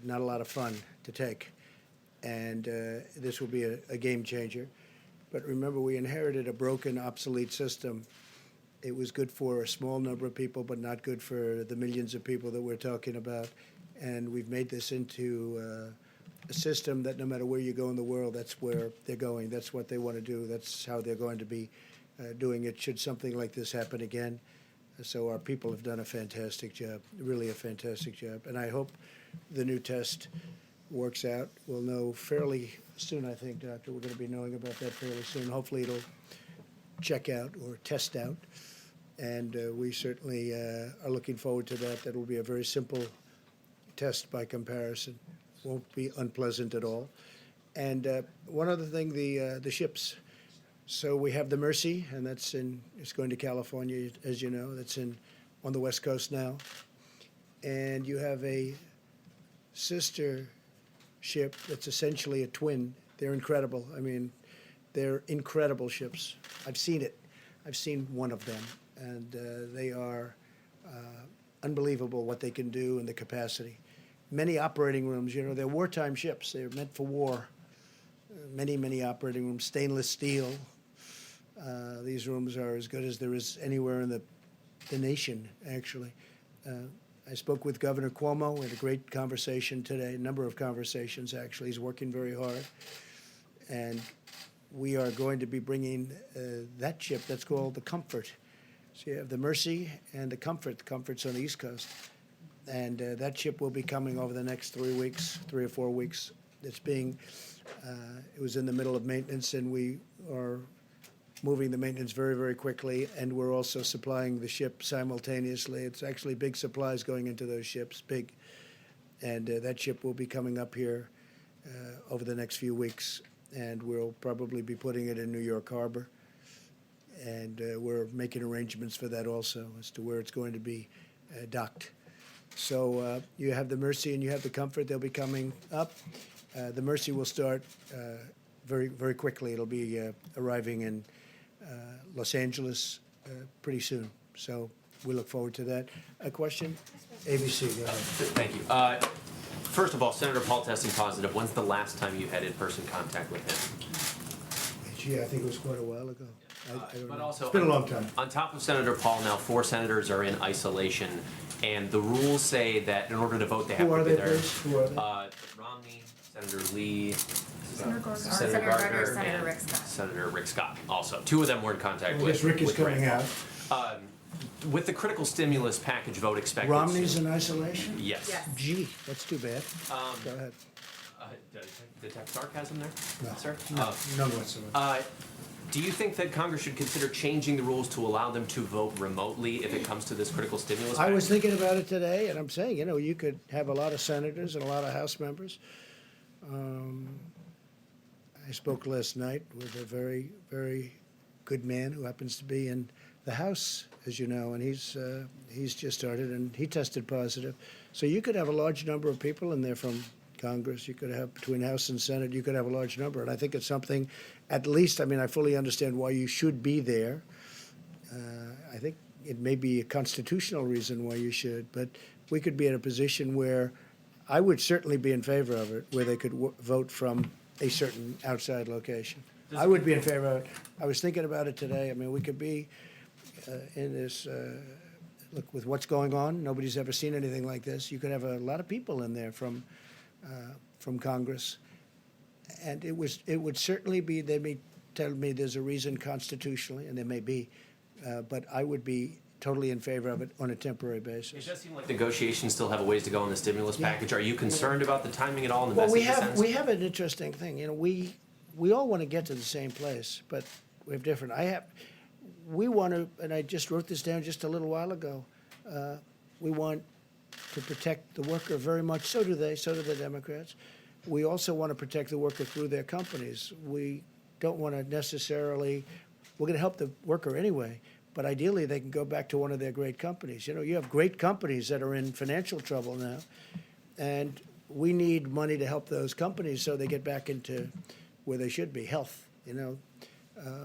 a lot of fun to take. And this will be a game changer. But remember, we inherited a broken, obsolete system. It was good for a small number of people, but not good for the millions of people that we're talking about. And we've made this into a system that no matter where you go in the world, that's where they're going. That's what they want to do. That's how they're going to be doing it should something like this happen again. So our people have done a fantastic job, really a fantastic job. And I hope the new test works out. We'll know fairly soon, I think, Doctor. We're going to be knowing about that fairly soon. Hopefully it'll check out or test out. And we certainly are looking forward to that. That will be a very simple test by comparison. Won't be unpleasant at all. And one other thing, the ships. So we have the Mercy, and it's going to California, as you know. That's on the West Coast now. And you have a sister ship that's essentially a twin. They're incredible. I mean, they're incredible ships. I've seen it. I've seen one of them, and they are unbelievable what they can do and the capacity. Many operating rooms, you know, they're wartime ships. They're meant for war. many, many operating rooms, stainless steel. These rooms are as good as there is anywhere in the nation, actually. I spoke with Governor Cuomo. We had a great conversation today, a number of conversations, actually. He's working very hard. And we are going to be bringing that ship that's called the Comfort. So you have the Mercy and the Comfort. The Comfort's on the East Coast. And that ship will be coming over the next 3 weeks, 3 or 4 weeks. It's being, it was in the middle of maintenance, and we are moving the maintenance very, very quickly, and we're also supplying the ship simultaneously. It's actually big supplies going into those ships, big. And that ship will be coming up here over the next few weeks, and we'll probably be putting it in New York Harbor. And we're making arrangements for that also as to where it's going to be docked. So you have the Mercy and you have the Comfort. They'll be coming up. The Mercy will start very, very quickly. It'll be arriving in Los Angeles pretty soon. So we look forward to that. A question? ABC, go ahead. Thank you. First of all, Senator Paul testing positive. When's the last time you had in-person contact with him? Gee, I think it was quite a while ago. I don't But know. also, It's been a long time. On top of Senator Paul, now 4 senators are in isolation, and the rules say that in order to vote, they have Who to are be they, there. please? Who are they? Romney, Senator Lee, Senator Gardner, Senator Gardner, Senator and Rick Scott. Senator Rick Scott. Also, 2 of them were in contact I with. guess Rick is with coming Rand out. Paul. With the critical stimulus package vote expected. Romney's in isolation? Yes. Yes. Gee, that's too bad. Go ahead. Detect sarcasm there, No, sir? no, none whatsoever. Do you think that Congress should consider changing the rules to allow them to vote remotely if it comes to this critical stimulus? I was package? thinking about it today, and I'm saying, you know, you could have a lot of senators and a lot of House members. I spoke last night with a very, very good man who happens to be in the House, as you know, and he's just started, and he tested positive. So you could have a large number of people in there from Congress. You could have, between House and Senate, you could have a large number. And I think it's something, at least, I mean, I fully understand why you should be there. I think it may be a constitutional reason why you should, but we could be in a position where I would certainly be in favor of it, where they could vote from a certain outside location. I would be in favor of it. I was thinking about it today. I mean, we could be in this, look, with what's going on, nobody's ever seen anything like this. You could have a lot of people in there from Congress. And it would certainly be, they may tell me there's a reason constitutionally, and there may be, but I would be totally in favor of it on a temporary It basis. does seem like negotiations still have a ways to go on the stimulus Yeah. package. Are you concerned about the timing at all and the Well, message it sends? we have an interesting thing. You know, we all want to get to the same place, but we have different. We want to, and I just wrote this down just a little while ago. We want to protect the worker very much. So do they. So do the Democrats. We also want to protect the worker through their companies. We don't want to necessarily. We're going to help the worker anyway, but ideally they can go back to one of their great companies. You know, you have great companies that are in financial trouble now, and we need money to help those companies so they get back into where they should be, health. You know,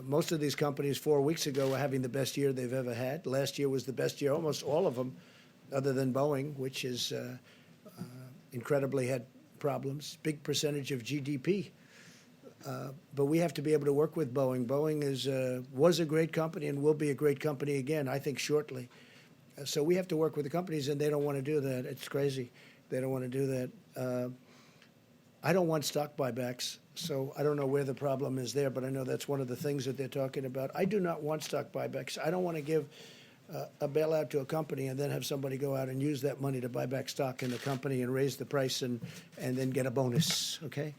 most of these companies 4 weeks ago were having the best year they've ever had. Last year was the best year, almost all of them, other than Boeing, which is incredibly had problems, big percentage of GDP. But we have to be able to work with Boeing. Boeing was a great company and will be a great company again, I think, shortly. So we have to work with the companies, and they don't want to do that. It's crazy. They don't want to do that. I don't want stock buybacks, so I don't know where the problem is there, but I know that's one of the things that they're talking about. I do not want stock buybacks. I don't want to give a bailout to a company and then have somebody go out and use that money to buy back stock in the company and raise the price and then get a bonus, okay?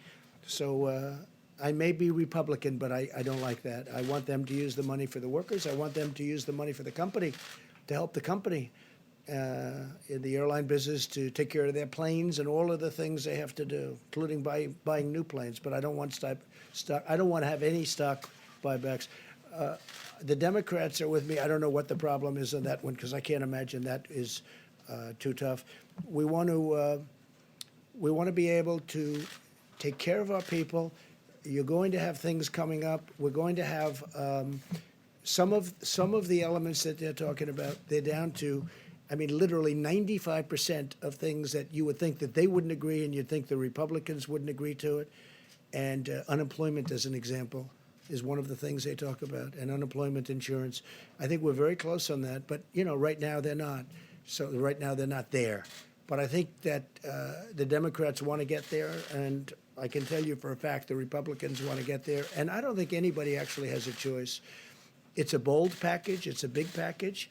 So I may be Republican, but I don't like that. I want them to use the money for the workers. I want them to use the money for the company, to help the company in the airline business, to take care of their planes and all of the things they have to do, including buying new planes. But I don't want stock. I don't want to have any stock buybacks. The Democrats are with me. I don't know what the problem is on that one because I can't imagine that is too tough. We want to be able to take care of our people. You're going to have things coming up. We're going to have some of the elements that they're talking about. They're down to, I mean, literally 95% of things that you would think that they wouldn't agree, and you'd think the Republicans wouldn't agree to it. And unemployment, as an example, is one of the things they talk about, and unemployment insurance. I think we're very close on that, but, you know, right now they're not. So right now they're not there. But I think that the Democrats want to get there, and I can tell you for a fact the Republicans want to get there. And I don't think anybody actually has a choice. It's a bold package. It's a big package.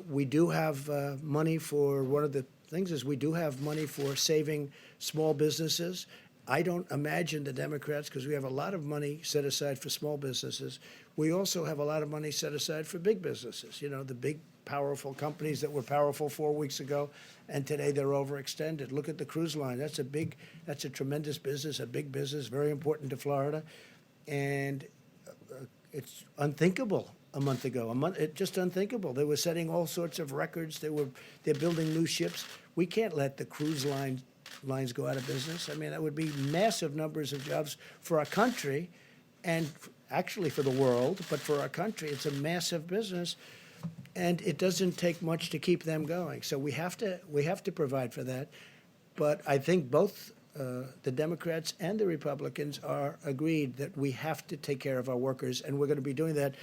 We do have money for, one of the things is we do have money for saving small businesses. I don't imagine the Democrats, because we have a lot of money set aside for small businesses. We also have a lot of money set aside for big businesses. You know, the big, powerful companies that were powerful 4 weeks ago, and today they're overextended. Look at the cruise line. That's a tremendous business, a big business, very important to Florida. And it's unthinkable a month ago. Just unthinkable. They were setting all sorts of records. They're building new ships. We can't let the cruise lines go out of business. I mean, that would be massive numbers of jobs for our country, and actually for the world, but for our country, it's a massive business. And it doesn't take much to keep them going. So we have to provide for that. But I think both the Democrats and the Republicans are agreed that we have to take care of our workers, and we're going to be doing that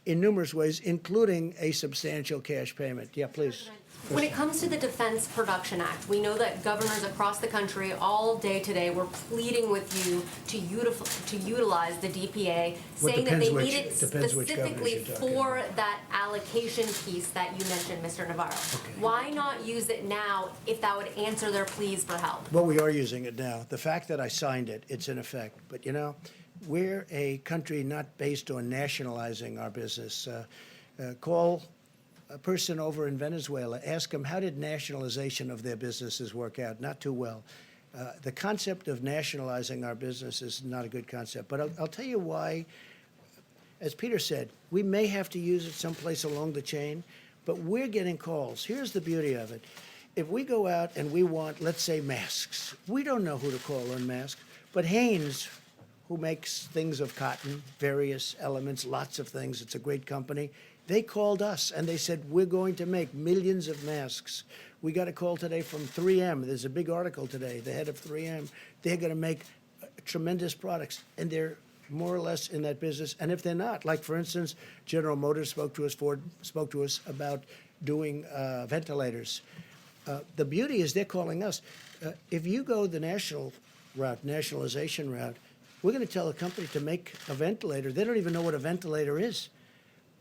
in numerous ways, including a substantial cash payment. Yeah, please. When it comes to the Defense Production Act, we know that governors across the country all day today were pleading with you to utilize the DPA, saying that they need it specifically for that allocation piece that you mentioned, Mr. Navarro. Okay. Why not use it now if that would answer their pleas for help? Well, we are using it now. The fact that I signed it, it's in effect. But, you know, we're a country not based on nationalizing our business. Call a person over in Venezuela, ask them how did nationalization of their businesses work out? Not too well. The concept of nationalizing our business is not a good concept. But I'll tell you why. As Peter said, we may have to use it someplace along the chain, but we're getting calls. Here's the beauty of it. If we go out and we want, let's say, masks, we don't know who to call on masks, but Hanes, who makes things of cotton, various elements, lots of things, it's a great company, they called us and they said, we're going to make millions of masks. We got a call today from 3M. There's a big article today, the head of 3M. They're going to make tremendous products, and they're more or less in that business. And if they're not, like, for instance, General Motors spoke to us, Ford spoke to us about doing ventilators. The beauty is they're calling us. If you go the national route, nationalization route, we're going to tell a company to make a ventilator. They don't even know what a ventilator is.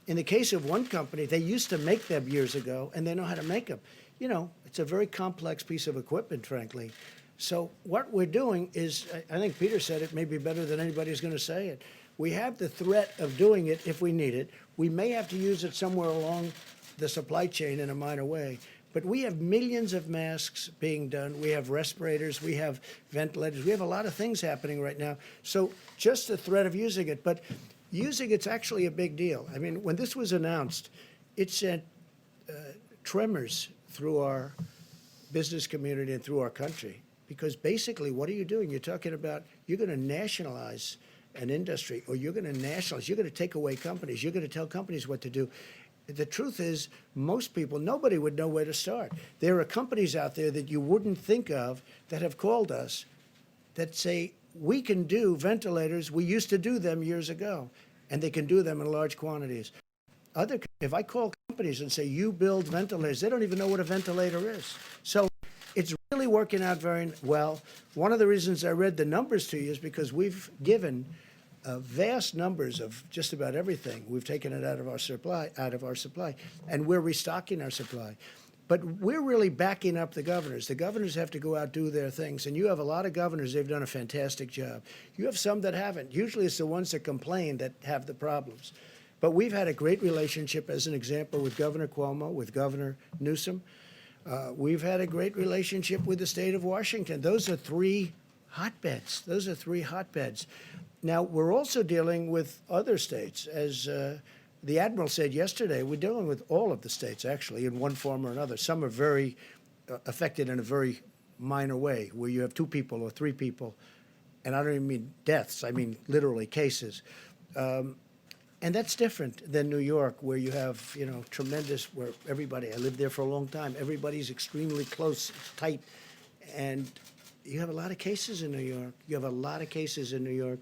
In the case of one company, they used to make them years ago, and they know how to make them. You know, it's a very complex piece of equipment, frankly. So what we're doing is, I think Peter said it maybe better than anybody's going to say it. We have the threat of doing it if we need it. We may have to use it somewhere along the supply chain in a minor way. But we have millions of masks being done. We have respirators. We have ventilators. We have a lot of things happening right now. So just the threat of using it. But using it's actually a big deal. I mean, when this was announced, it sent tremors through our business community and through our country. Because basically, what are you doing? You're talking about you're going to nationalize an industry, or you're going to nationalize. You're going to take away companies. You're going to tell companies what to do. The truth is, most people, nobody would know where to start. There are companies out there that you wouldn't think of that have called us that say, we can do ventilators. We used to do them years ago, and they can do them in large quantities. If I call companies and say, you build ventilators, they don't even know what a ventilator is. So it's really working out very well. One of the reasons I read the numbers to you is because we've given vast numbers of just about everything. We've taken it out of our supply, and we're restocking our supply. But we're really backing up the governors. The governors have to go out, do their things. And you have a lot of governors, they've done a fantastic job. You have some that haven't. Usually it's the ones that complain that have the problems. But we've had a great relationship, as an example, with Governor Cuomo, with Governor Newsom. We've had a great relationship with the state of Washington. Those are three hotbeds. Now, we're also dealing with other states. As the Admiral said yesterday, we're dealing with all of the states, actually, in one form or another. Some are very affected in a very minor way, where you have 2 people or 3 people. And I don't even mean deaths. I mean literally cases. And that's different than New York, where you have, you know, tremendous, where everybody, I lived there for a long time, everybody's extremely close, tight, and you have a lot of cases in New York. You have a lot of cases in New York.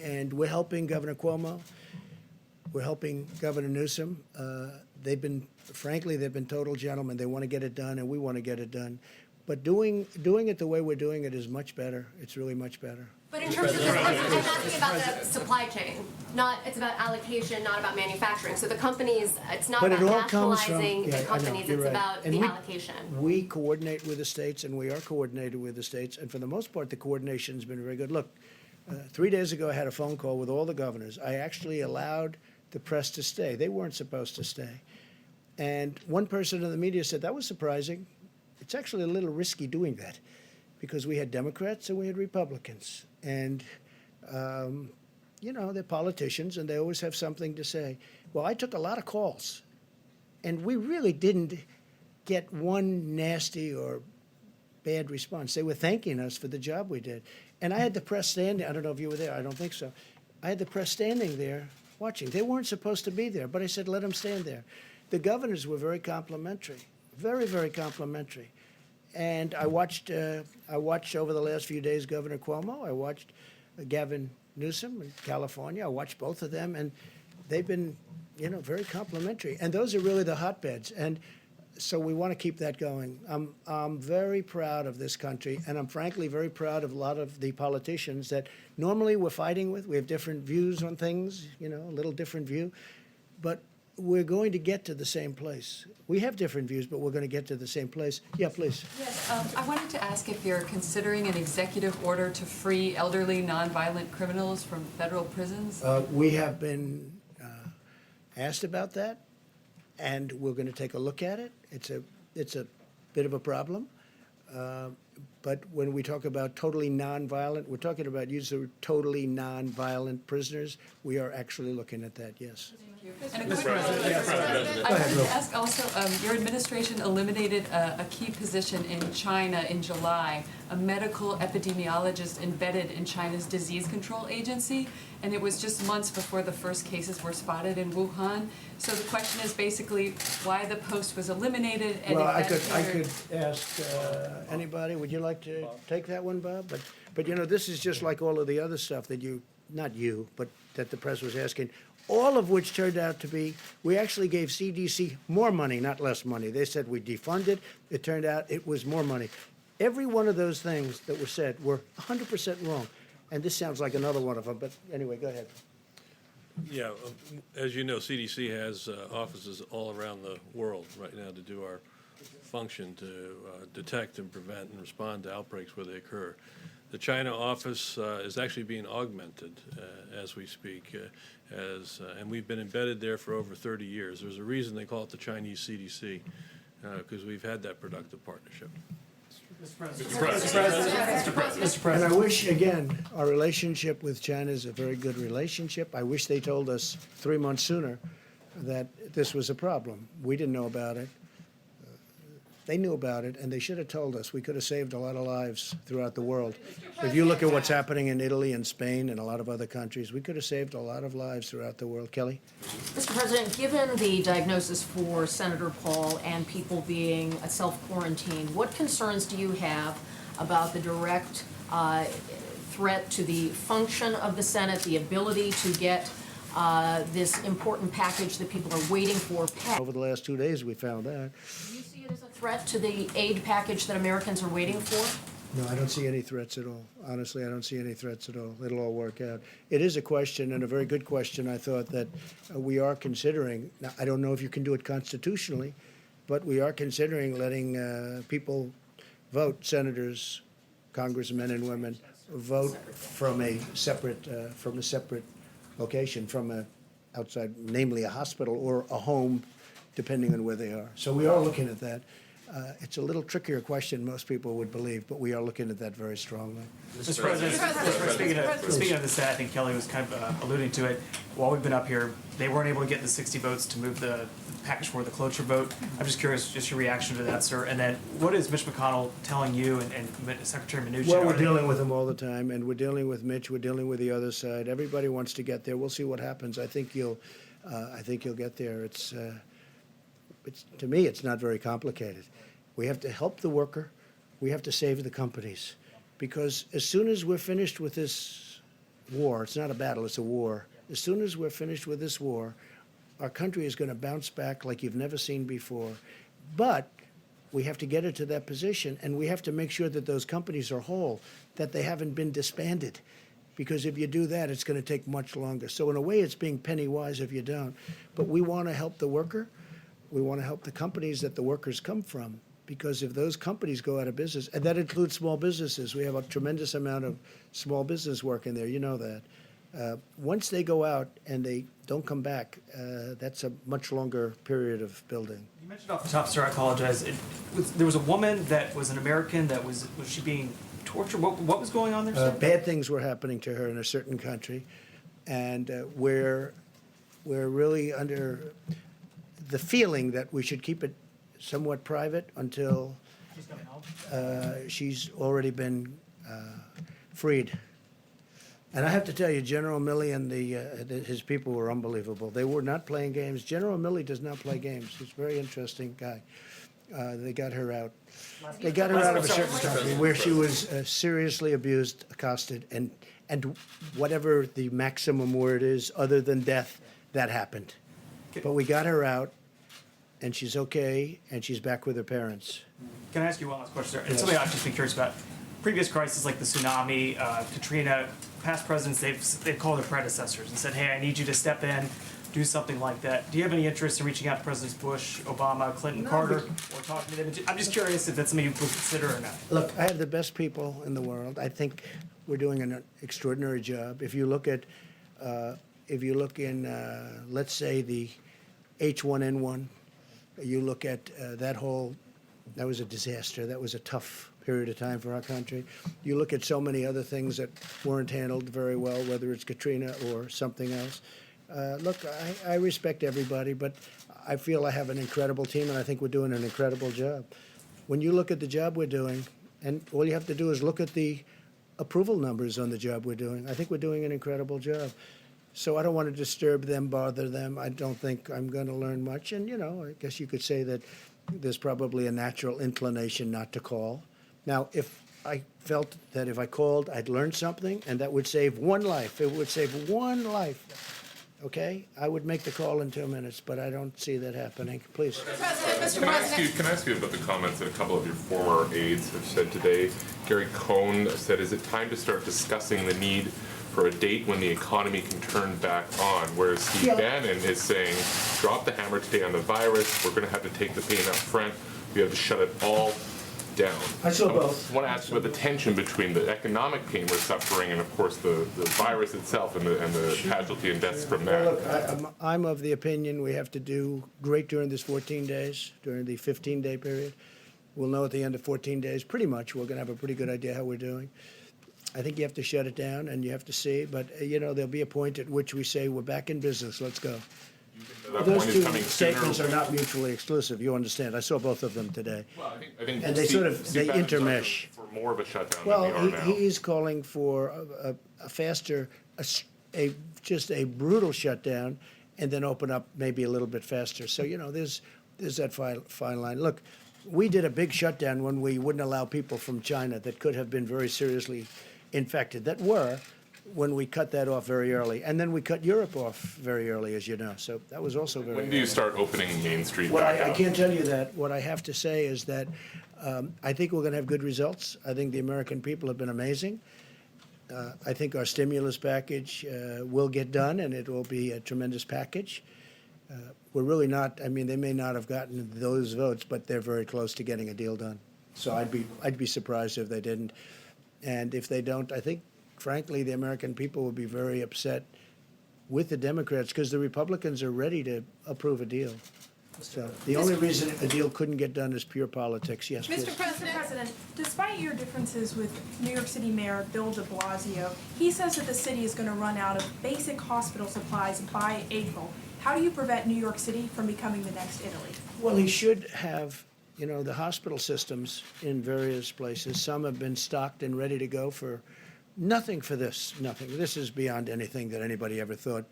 And we're helping Governor Cuomo. We're helping Governor Newsom. Frankly, they've been total gentlemen. They want to get it done, and we want to get it done. But doing it the way we're doing it is much better. It's really much better. But in terms of, I'm asking about the supply chain, it's about allocation, not about manufacturing. So the companies, it's not But about it all comes from, nationalizing yeah, the companies, you're it's right. about And the we- allocation. We coordinate with the states, and we are coordinated with the states, and for the most part, the coordination's been very good. Look, 3 days ago, I had a phone call with all the governors. I actually allowed the press to stay. They weren't supposed to stay. And one person in the media said, that was surprising. It's actually a little risky doing that, because we had Democrats and we had Republicans. And, they're politicians, and they always have something to say. Well, I took a lot of calls, and we really didn't get one nasty or bad response. They were thanking us for the job we did. And I had the press standing. I don't know if you were there. I don't think so. I had the press standing there watching. They weren't supposed to be there, but I said, let them stand there. The governors were very complimentary, very, very complimentary. And I watched over the last few days Governor Cuomo. I watched Gavin Newsom in California. I watched both of them, and they've been, very complimentary. And those are really the hotbeds. And so we want to keep that going. I'm very proud of this country, and I'm frankly very proud of a lot of the politicians that normally we're fighting with. We have different views on things, a little different view. But we're going to get to the same place. We have different views, but we're going to get to the same place. Yeah, please. Yes, I wanted to ask if you're considering an executive order to free elderly, nonviolent criminals from federal prisons? We have been asked about that, and we're going to take a look at it. It's a bit of a problem. But when we talk about totally nonviolent, we're talking about use of totally nonviolent prisoners. We are actually looking at that, yes. And a quick I wanted to ask also, your administration eliminated a key position in China in July, a medical epidemiologist embedded in China's disease control agency, and it was just months before the first cases were spotted in Wuhan. So the question is basically why the post was eliminated and Well, if I that could ask anybody, would you like to take that one, Bob? But this is just like all of the other stuff that not you, but that the press was asking, all of which turned out to be, we actually gave CDC more money, not less money. They said we defunded. It turned out it was more money. Every one of those things that were said were 100% wrong. And this sounds like another one of them, but anyway, go ahead. Yeah, as you know, CDC has offices all around the world right now to do our function to detect and prevent and respond to outbreaks where they occur. The China office is actually being augmented as we speak, and we've been embedded there for over 30 years. There's a reason they call it the Chinese CDC, because we've had that productive partnership. And I wish, again, our relationship with China is a very good relationship. I wish they told us 3 months sooner that this was a problem. We didn't know about it. They knew about it, and they should have told us. We could have saved a lot of lives throughout the world. If you look at what's happening in Italy and Spain and a lot of other countries, we could have saved a lot of lives throughout the world. Kelly? Mr. President, given the diagnosis for Senator Paul and people being self-quarantined, what concerns do you have about the direct threat to the function of the Senate, the ability to get this important package that people are waiting for passed? Over the last 2 days, we found that. Do you see it as a threat to the aid package that Americans are waiting for? No, I don't see any threats at all. Honestly, I don't see any threats at all. It'll all work out. It is a question, and a very good question, I thought, that we are considering. Now, I don't know if you can do it constitutionally, but we are considering letting people vote, senators, congressmen and women, vote from a separate location, from a outside, namely a hospital or a home, depending on where they are. So we are looking at that. It's a little trickier question, most people would believe, but we are looking at that very strongly. Mr. President, speaking of this, I think Kelly was kind of alluding to it. While we've been up here, they weren't able to get the 60 votes to move the package for the cloture vote. I'm just curious, just your reaction to that, sir. And then, what is Mitch McConnell telling you and Secretary Mnuchin? Well, we're dealing with them all the time, and we're dealing with Mitch. We're dealing with the other side. Everybody wants to get there. We'll see what happens. I think you'll get there. It's to me, it's not very complicated. We have to help the worker. We have to save the companies, because as soon as we're finished with this war, it's not a battle, it's a war. As soon as we're finished with this war, our country is going to bounce back like you've never seen before. But we have to get it to that position, and we have to make sure that those companies are whole, that they haven't been disbanded. Because if you do that, it's going to take much longer. So in a way, it's being penny wise if you don't. But we want to help the worker. We want to help the companies that the workers come from. Because if those companies go out of business, and that includes small businesses, we have a tremendous amount of small business work in there, you know that. Once they go out and they don't come back, that's a much longer period of building. You mentioned off the top, sir, I apologize. There was a woman that was an American that was she being tortured? What was going on there, sir? Bad things were happening to her in a certain country, and we're really under the feeling that we should keep it somewhat private until She's coming home. she's already been freed. And I have to tell you, General Milley and his people were unbelievable. They were not playing games. General Milley does not play games. He's a very interesting guy. They got her out. They got her out of a certain country where she was seriously abused, accosted, and whatever the maximum word is, other than death, that happened. But we got her out, and she's okay, and she's back with her parents. Can I ask you one last question, sir? It's something I've just been curious about. Previous crises like the tsunami, Katrina, past presidents, they've called their predecessors and said, hey, I need you to step in, do something like that. Do you have any interest in reaching out to Presidents Bush, Obama, Clinton, Carter, or talking to them? I'm just curious if that's something you would consider or not. Look, I have the best people in the world. I think we're doing an extraordinary job. If you look at, let's say, the H1N1, you look at that was a disaster. That was a tough period of time for our country. You look at so many other things that weren't handled very well, whether it's Katrina or something else. Look, I respect everybody, but I feel I have an incredible team, and I think we're doing an incredible job. When you look at the job we're doing, and all you have to do is look at the approval numbers on the job we're doing, I think we're doing an incredible job. So I don't want to disturb them, bother them. I don't think I'm going to learn much. And, I guess you could say that there's probably a natural inclination not to call. Now, if I felt that if I called, I'd learn something, and that would save one life, it would save one life, okay? I would make the call in 2 minutes, but I don't see that happening. Please. Can I ask you about the comments that a couple of your former aides have said today? Gary Cohn said, is it time to start discussing the need for a date when the economy can turn back on? Whereas Steve Bannon is saying, drop the hammer today on the virus. We're going to have to take the pain up front. We have to shut it all down. I saw both. I want to ask you about the tension between the economic pain we're suffering and, of course, the virus itself and the casualty and deaths from that. Well, look, I'm of the opinion we have to do great during this 14 days, during the 15-day period. We'll know at the end of 14 days, pretty much, we're going to have a pretty good idea how we're doing. I think you have to shut it down and you have to see, but, there'll be a point at which we say, we're back in business, let's go. That Those point two is coming statements sooner. are not mutually exclusive, you understand. I saw both of them today. Well, I think And they Steve- sort of- Steve they Bannon's arguing intermesh. for more of a shutdown Well, than we are now. he's calling for a faster, just a brutal shutdown, and then open up maybe a little bit faster. So, there's that fine line. Look, we did a big shutdown when we wouldn't allow people from China that could have been very seriously infected, when we cut that off very early. And then we cut Europe off very early, as you know. So that was also very When do you early. start opening Main Street Well, back I up? can't tell you that. What I have to say is that I think we're going to have good results. I think the American people have been amazing. I think our stimulus package will get done, and it will be a tremendous package. We're really not, they may not have gotten those votes, but they're very close to getting a deal done. So I'd be surprised if they didn't. And if they don't, I think, frankly, the American people will be very upset with the Democrats because the Republicans are ready to approve a deal. So the only reason a deal couldn't get done is pure politics. Yes, please. Mr. President, despite your differences with New York City Mayor Bill de Blasio, he says that the city is going to run out of basic hospital supplies by April. How do you prevent New York City from becoming the next Italy? Well, he should have, the hospital systems in various places. Some have been stocked and ready to go for nothing for this, nothing. This is beyond anything that anybody ever thought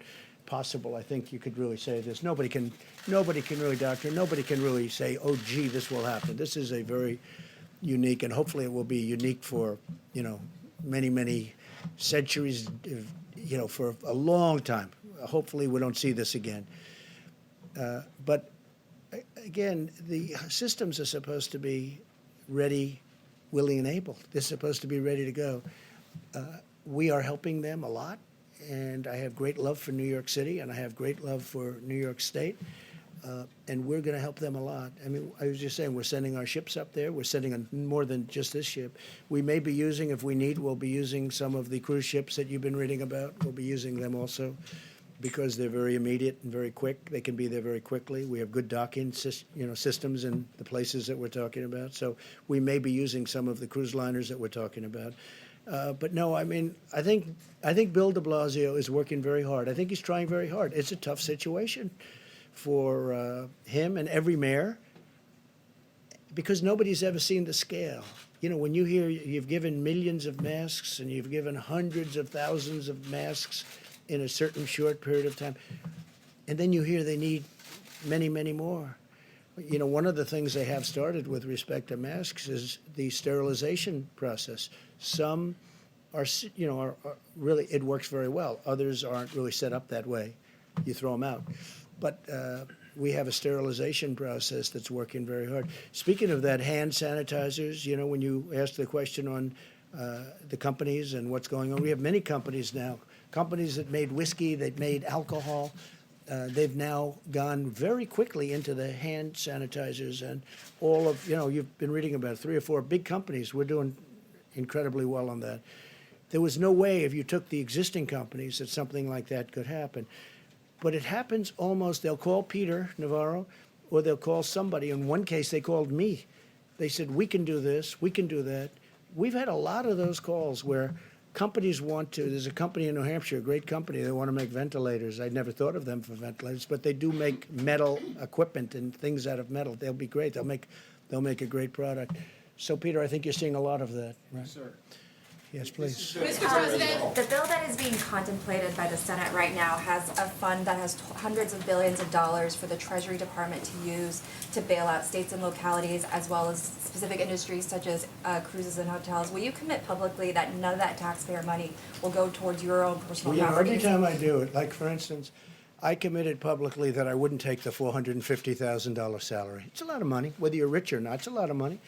possible. I think you could really say this. Nobody can really doctor. Nobody can really say, oh, gee, this will happen. This is a very unique, and hopefully it will be unique for, many, many centuries, for a long time. Hopefully we don't see this again. But again, the systems are supposed to be ready, willing, and able. They're supposed to be ready to go. We are helping them a lot, and I have great love for New York City, and I have great love for New York State, and we're going to help them a lot. I mean, I was just saying, we're sending our ships up there. We're sending more than just this ship. We may be using, if we need, we'll be using some of the cruise ships that you've been reading about. We'll be using them also, because they're very immediate and very quick. They can be there very quickly. We have good docking systems in the places that we're talking about. So we may be using some of the cruise liners that we're talking about. But no, I mean, I think Bill de Blasio is working very hard. I think he's trying very hard. It's a tough situation for him and every mayor, because nobody's ever seen the scale. When you hear you've given millions of masks and you've given hundreds of thousands of masks in a certain short period of time, and then you hear they need many, many more. One of the things they have started with respect to masks is the sterilization process. Some are really, it works very well. Others aren't really set up that way. You throw them out. But we have a sterilization process that's working very hard. Speaking of that, hand sanitizers, when you asked the question on the companies and what's going on, we have many companies now. Companies that made whiskey, that made alcohol, they've now gone very quickly into the hand sanitizers and all of, you've been reading about 3 or 4 big companies. We're doing incredibly well on that. There was no way, if you took the existing companies, that something like that could happen. But it happens almost, they'll call Peter Navarro, or they'll call somebody. In one case, they called me. They said, we can do this, we can do that. We've had a lot of those calls where companies want to, there's a company in New Hampshire, a great company, they want to make ventilators. I'd never thought of them for ventilators, but they do make metal equipment and things out of metal. They'll be great. They'll make a great product. So, Peter, I think you're seeing a lot of that, right? Yes, sir. Yes, please. Mr. President. The bill that is being contemplated by the Senate right now has a fund that has hundreds of billions of dollars for the Treasury Department to use to bail out states and localities, as well as specific industries such as cruises and hotels. Will you commit publicly that none of that taxpayer money will go towards your own personal properties? Every time I do it, like for instance, I committed publicly that I wouldn't take the $450,000 salary. It's a lot of money, whether you're rich or not. It's a lot of money.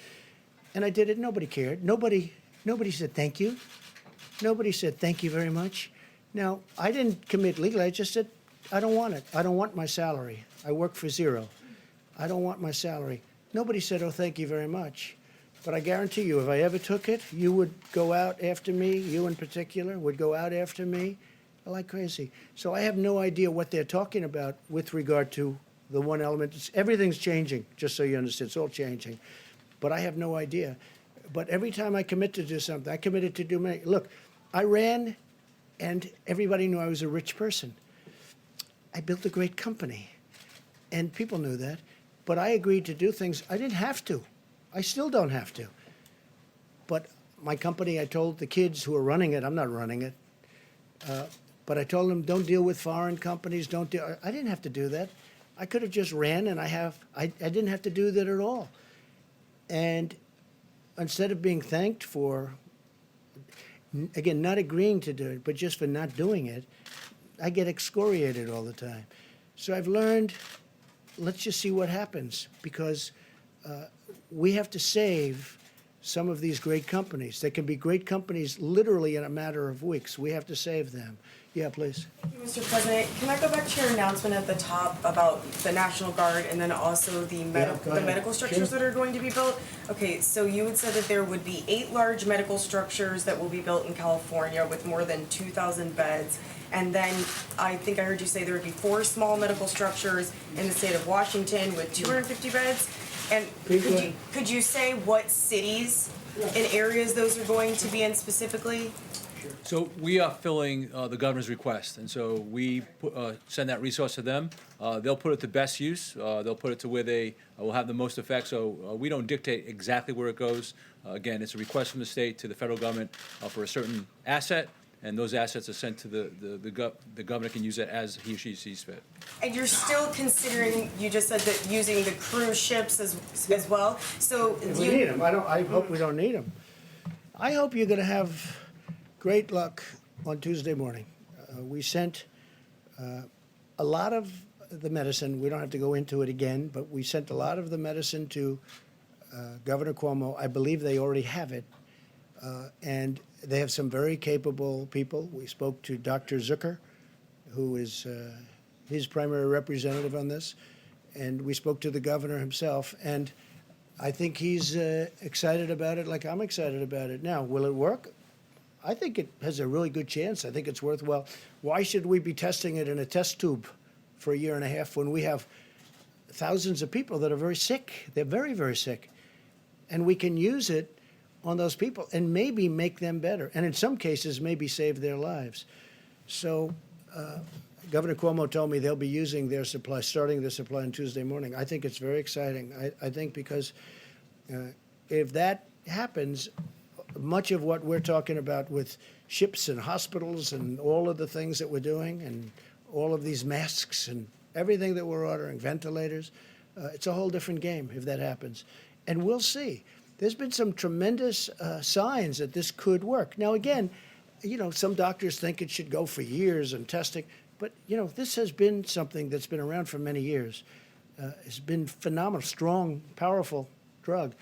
And I did it. Nobody cared. Nobody said thank you. Nobody said thank you very much. Now, I didn't commit legally. I just said, I don't want it. I don't want my salary. I work for zero. I don't want my salary. Nobody said, oh, thank you very much. But I guarantee you, if I ever took it, you would go out after me, you in particular, would go out after me like crazy. So I have no idea what they're talking about with regard to the one element. Everything's changing, just so you understand. It's all changing. But I have no idea. But every time I commit to do something, I committed to do many. Look, I ran, and everybody knew I was a rich person. I built a great company, and people knew that. But I agreed to do things. I didn't have to. I still don't have to. But my company, I told the kids who are running it, I'm not running it, but I told them, don't deal with foreign companies. Don't deal. I didn't have to do that. I could have just ran, and I didn't have to do that at all. And instead of being thanked for, again, not agreeing to do it, but just for not doing it, I get excoriated all the time. So I've learned, let's just see what happens, because we have to save some of these great companies. They can be great companies literally in a matter of weeks. We have to save them. Yeah, please. Thank you, Mr. President. Can I go back to your announcement at the top about the National Guard and then also the medical structures that are going to be built? Okay, so you had said that there would be 8 large medical structures that will be built in California with more than 2,000 beds. And then I think I heard you say there would be 4 small medical structures in the state of Washington with 250 beds. And could you say what cities and areas those are going to be in specifically? So we are filling the governor's request, and so we send that resource to them. They'll put it to best use. They'll put it to where they will have the most effect. So we don't dictate exactly where it goes. Again, it's a request from the state to the federal government for a certain asset, and those assets are sent to the governor can use it as he or she sees fit. And you're still considering, you just said that using the cruise ships as well, so If do we you? need them, I hope we don't need them. I hope you're gonna have great luck on Tuesday morning. We sent a lot of the medicine, we don't have to go into it again, but we sent a lot of the medicine to Governor Cuomo. I believe they already have it. And they have some very capable people. We spoke to Dr. Zucker, who is his primary representative on this. And we spoke to the governor himself. And I think he's excited about it like I'm excited about it. Now, will it work? I think it has a really good chance. I think it's worthwhile. Why should we be testing it in a test tube for a year and a half when we have thousands of people that are very sick? They're very, very sick. And we can use it on those people and maybe make them better. And in some cases, maybe save their lives. So Governor Cuomo told me they'll be using their supply, starting their supply on Tuesday morning. I think it's very exciting. I think because if that happens, much of what we're talking about with ships and hospitals and all of the things that we're doing and all of these masks and everything that we're ordering, ventilators, it's a whole different game if that happens. And we'll see. There's been some tremendous signs that this could work. Now, again, you know, some doctors think it should go for years and testing, but, you know, this has been something that's been around for many years. It's been phenomenal, strong, powerful drug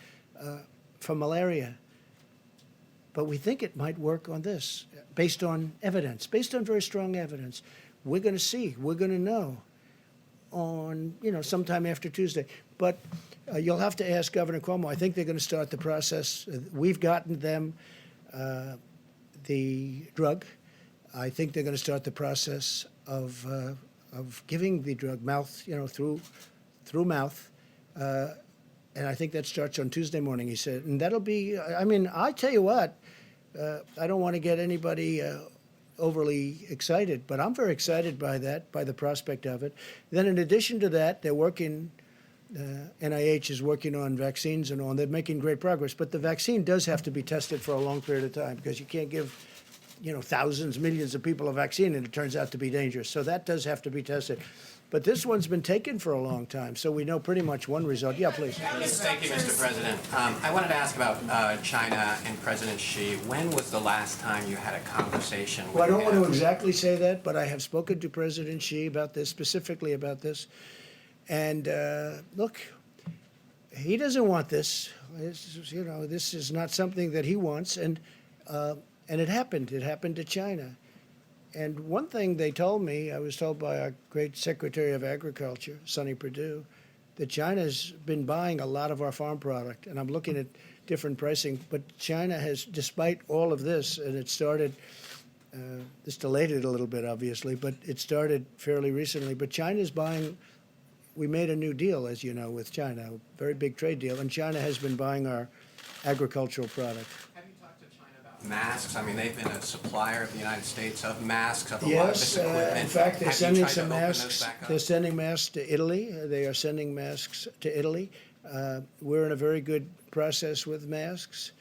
for malaria. But we think it might work on this, based on evidence, based on very strong evidence. We're going to see. We're going to know on, you know, sometime after Tuesday. But you'll have to ask Governor Cuomo. I think they're going to start the process. We've gotten them the drug. I think they're going to start the process of giving the drug mouth, you know, through mouth. And I think that starts on Tuesday morning, he said. And that'll be, I mean, I tell you what, I don't want to get anybody overly excited, but I'm very excited by that, by the prospect of it. Then in addition to that, they're working, NIH is working on vaccines and on. They're making great progress. But the vaccine does have to be tested for a long period of time because you can't give, you know, thousands, millions of people a vaccine and it turns out to be dangerous. So that does have to be tested. But this one's been taken for a long time, so we know pretty much one result. Yeah, please. Thank you, Mr. President. I wanted to ask about China and President Xi. When was the last time you had a conversation with him? Well, I don't want to exactly say that, but I have spoken to President Xi about this, specifically about this. And look, he doesn't want this. You know, this is not something that he wants. And it happened. It happened to China. And one thing they told me, I was told by our great Secretary of Agriculture, Sonny Perdue, that China's been buying a lot of our farm product. And I'm looking at different pricing. But China has, despite all of this, and it started, this delayed it a little bit, obviously, but it started fairly recently. But China's buying, we made a new deal, as you know, with China, a very big trade deal. And China has been buying our agricultural product. Masks? I mean, they've been a supplier of the United States of masks, of a lot of this equipment. In fact, they're Have you sending tried to some open those masks. back up? They're sending masks to Italy. They are sending masks to Italy. We're in a very good process with masks.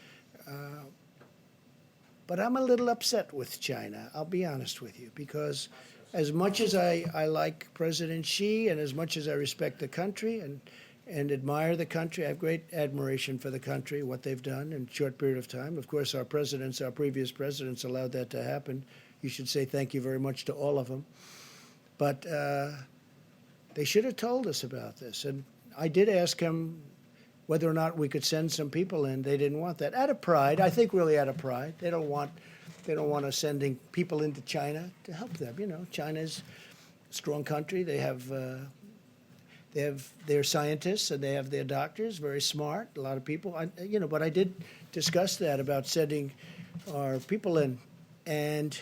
But I'm a little upset with China, I'll be honest with you, because as much as I like President Xi and as much as I respect the country and admire the country, I have great admiration for the country, what they've done in a short period of time. Of course, our previous presidents allowed that to happen. You should say thank you very much to all of them. But they should have told us about this. And I did ask him whether or not we could send some people in. They didn't want that. Out of pride, I think really out of pride. They don't want us sending people into China to help them. You know, China's a strong country. They have their scientists and they have their doctors, very smart, a lot of people. But I did discuss that about sending our people in, and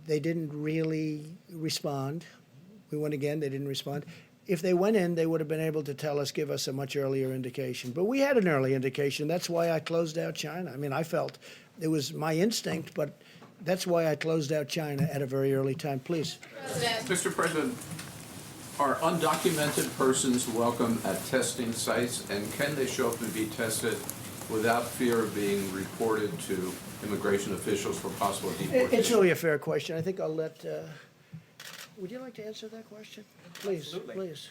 they didn't really respond. We went again, they didn't respond. If they went in, they would have been able to tell us, give us a much earlier indication. But we had an early indication. That's why I closed out China. I mean, I felt it was my instinct, but that's why I closed out China at a very early time. Please. Mr. President, are undocumented persons welcome at testing sites, and can they show up and be tested without fear of being reported to immigration officials for possible deportation? It's really a fair question. I think I'll let, would you like to answer that question? Please, Absolutely. please.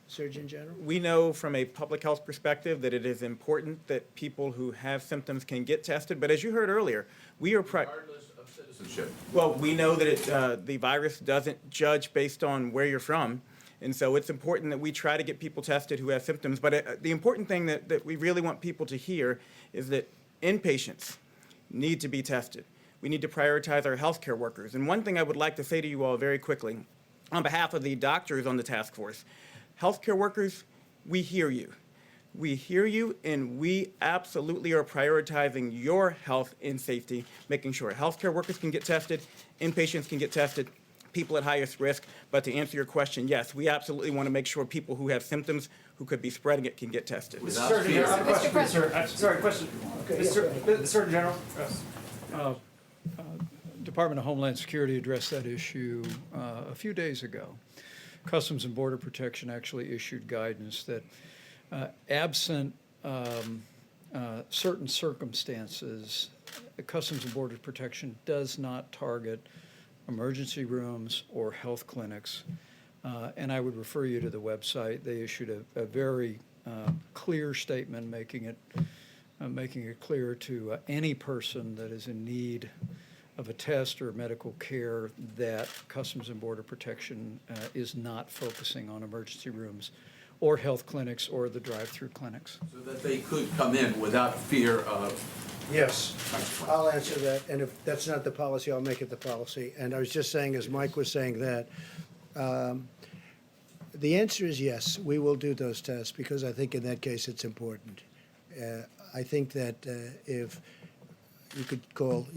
Surgeon General? We know from a public health perspective that it is important that people who have symptoms can get tested, but as you heard earlier, we are Regardless of citizenship. well, we know that the virus doesn't judge based on where you're from, and so it's important that we try to get people tested who have symptoms. But the important thing that we really want people to hear is that inpatients need to be tested. We need to prioritize our healthcare workers. And one thing I would like to say to you all very quickly, on behalf of the doctors on the task force, healthcare workers, we hear you. We hear you, and we absolutely are prioritizing your health and safety, making sure healthcare workers can get tested, inpatients can get tested, people at highest risk. But to answer your question, yes, we absolutely want to make sure people who have symptoms who could be spreading it can get tested. Without Surgeon fear. General, I have a question for you, sir. Sorry, question. The Surgeon General. Department of Homeland Security addressed that issue a few days ago. Customs and Border Protection actually issued guidance that absent certain circumstances, Customs and Border Protection does not target emergency rooms or health clinics. And I would refer you to the website. They issued a very clear statement making it clear to any person that is in need of a test or medical care that Customs and Border Protection is not focusing on emergency rooms or health clinics or the drive-through clinics. So that they could come in without fear of. Yes, I'll answer that, and if that's not the policy, I'll make it the policy. And I was just saying, as Mike was saying that, the answer is yes, we will do those tests, because I think in that case it's important. I think that if you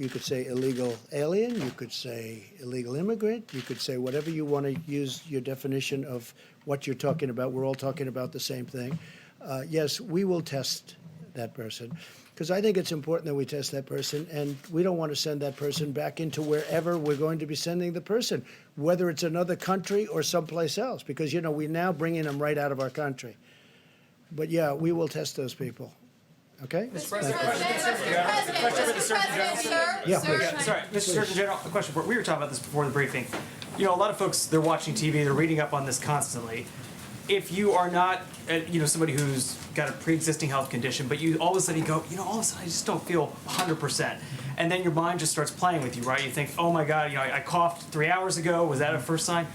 could say illegal alien, you could say illegal immigrant, you could say whatever you want to use your definition of what you're talking about. We're all talking about the same thing. Yes, we will test that person, because I think it's important that we test that person, and we don't want to send that person back into wherever we're going to be sending the person, whether it's another country or someplace else, because, you know, we're now bringing them right out of our country. But yeah, we will test those people. Okay? Mr. President, question for the Surgeon General. Yeah, Sorry, Mr. Surgeon General, a question we were talking about this before the briefing. You know, a lot of folks, they're watching TV, they're reading up on this constantly. If you are not, somebody who's got a pre-existing health condition, but you all of a sudden you go, all of a sudden I just don't feel 100%. And then your mind just starts playing with you, right? You think, oh my God, I coughed 3 hours ago. Was that a first sign?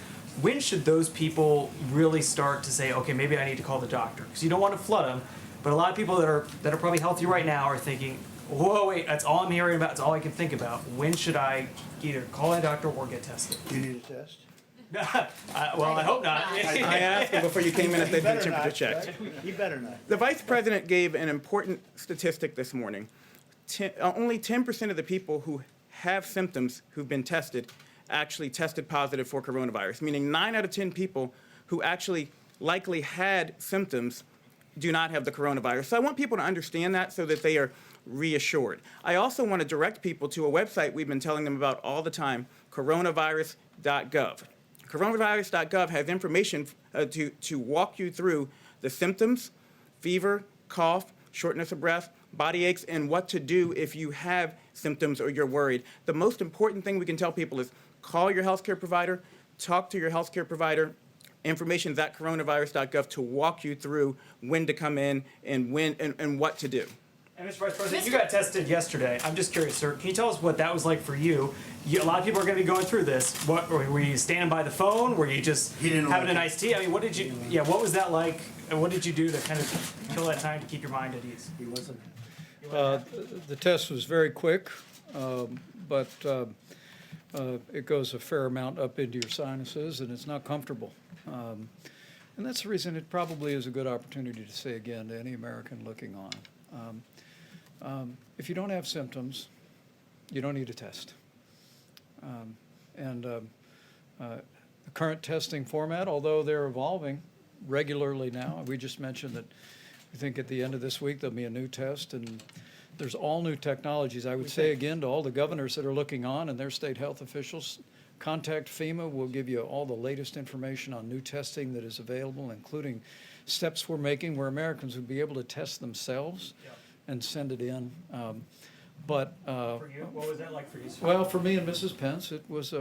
When should those people really start to say, okay, maybe I need to call the doctor? Because you don't want to flood them. But a lot of people that are probably healthy right now are thinking, whoa, wait, that's all I'm hearing about, that's all I can think about. When should I either call a doctor or get tested? You need a test? Well, I hope not. I asked you before you came in if they'd been temperature checked. You better not. The Vice President gave an important statistic this morning. Only 10% of the people who have symptoms who've been tested actually tested positive for coronavirus, meaning 9 out of 10 people who actually likely had symptoms do not have the coronavirus. So I want people to understand that so that they are reassured. I also want to direct people to a website we've been telling them about all the time, coronavirus.gov. Coronavirus.gov has information to walk you through the symptoms, fever, cough, shortness of breath, body aches, and what to do if you have symptoms or you're worried. The most important thing we can tell people is call your healthcare provider, talk to your healthcare provider. Information is at coronavirus.gov to walk you through when to come in and when and what to do. And Mr. Vice President, you got tested yesterday. I'm just curious, sir. Can you tell us what that was like for you? A lot of people are going to be going through this. What were you standing by the phone? Were you just having a nice tea? I mean, what did you? Yeah, what was that like? And what did you do to kind of kill that time to keep your mind at ease? He wasn't. The test was very quick, but it goes a fair amount up into your sinuses, and it's not comfortable. And that's the reason it probably is a good opportunity to say again to any American looking on, if you don't have symptoms, you don't need a test. The current testing format, although they're evolving regularly now, we just mentioned that we think at the end of this week there'll be a new test, and there's all new technologies. I would say again to all the governors that are looking on and their state health officials, contact FEMA. We'll give you all the latest information on new testing that is available, including steps we're making where Americans would be able to test themselves and send it in. But For you, what was that like for you, sir? well, for me and Mrs. Pence, it was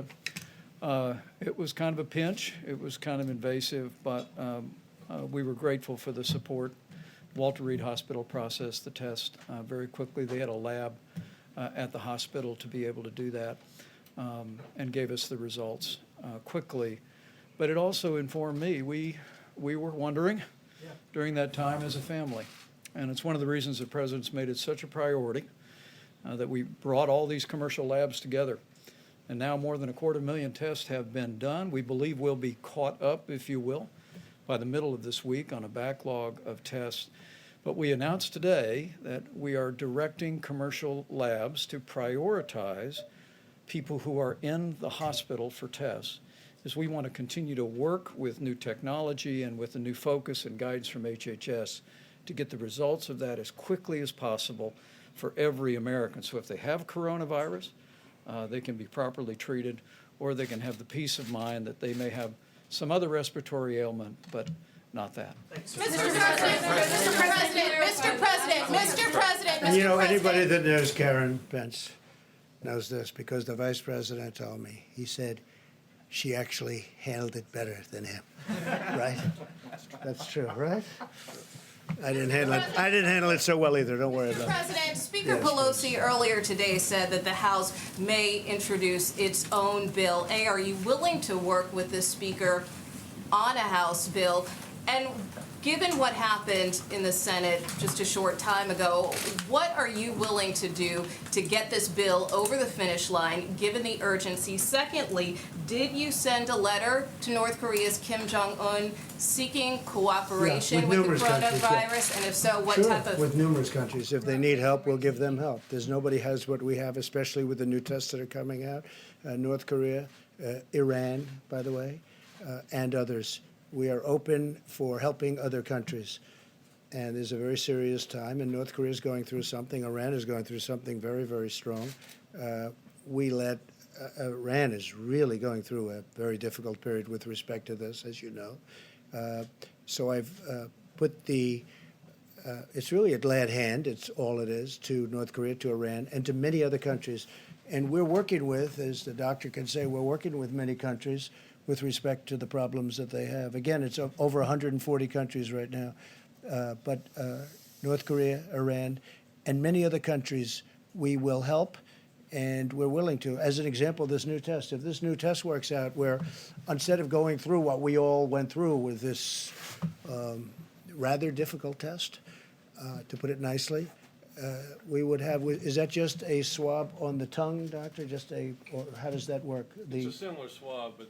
kind of a pinch. It was kind of invasive, but we were grateful for the support. Walter Reed Hospital processed the test very quickly. They had a lab at the hospital to be able to do that, and gave us the results quickly. But it also informed me. We were wondering during that time as a family, and it's one of the reasons the President's made it such a priority that we brought all these commercial labs together. And now more than 250,000 tests have been done. We believe we'll be caught up, if you will, by the middle of this week on a backlog of tests. But we announced today that we are directing commercial labs to prioritize people who are in the hospital for tests, as we want to continue to work with new technology and with the new focus and guidance from HHS to get the results of that as quickly as possible for every American. So if they have coronavirus, they can be properly treated, or they can have the peace of mind that they may have some other respiratory ailment, but not that. Mr. President, And you know, anybody that knows Karen Pence knows this, because the Vice President told me. He said she actually handled it better than him, right? That's true, right? I didn't handle it so well either. Don't worry about it. President, Speaker Yes, Pelosi earlier today said that the House may introduce its own bill. A, are you willing to work with the Speaker on a House bill? And given what happened in the Senate just a short time ago, what are you willing to do to get this bill over the finish line, given the urgency? Secondly, did you send a letter to North Korea's Kim Jong-un seeking cooperation with the coronavirus? And if so, what type of... With numerous countries. If they need help, we'll give them help. There's nobody has what we have, especially with the new tests that are coming out. North Korea, Iran, by the way, and others. We are open for helping other countries. And there's a very serious time, and North Korea is going through something. Iran is going through something very, very strong. Iran is really going through a very difficult period with respect to this, as you know. So I've put it's really a glad hand, it's all it is, to North Korea, to Iran, and to many other countries. And we're working with, as the doctor can say, we're working with many countries with respect to the problems that they have. Again, it's over 140 countries right now. But North Korea, Iran, and many other countries, we will help, and we're willing to. As an example, this new test, if this new test works out, where instead of going through what we all went through with this rather difficult test, to put it nicely, we would have, is that just a swab on the tongue, doctor? Or how does that work? It's a similar swab, but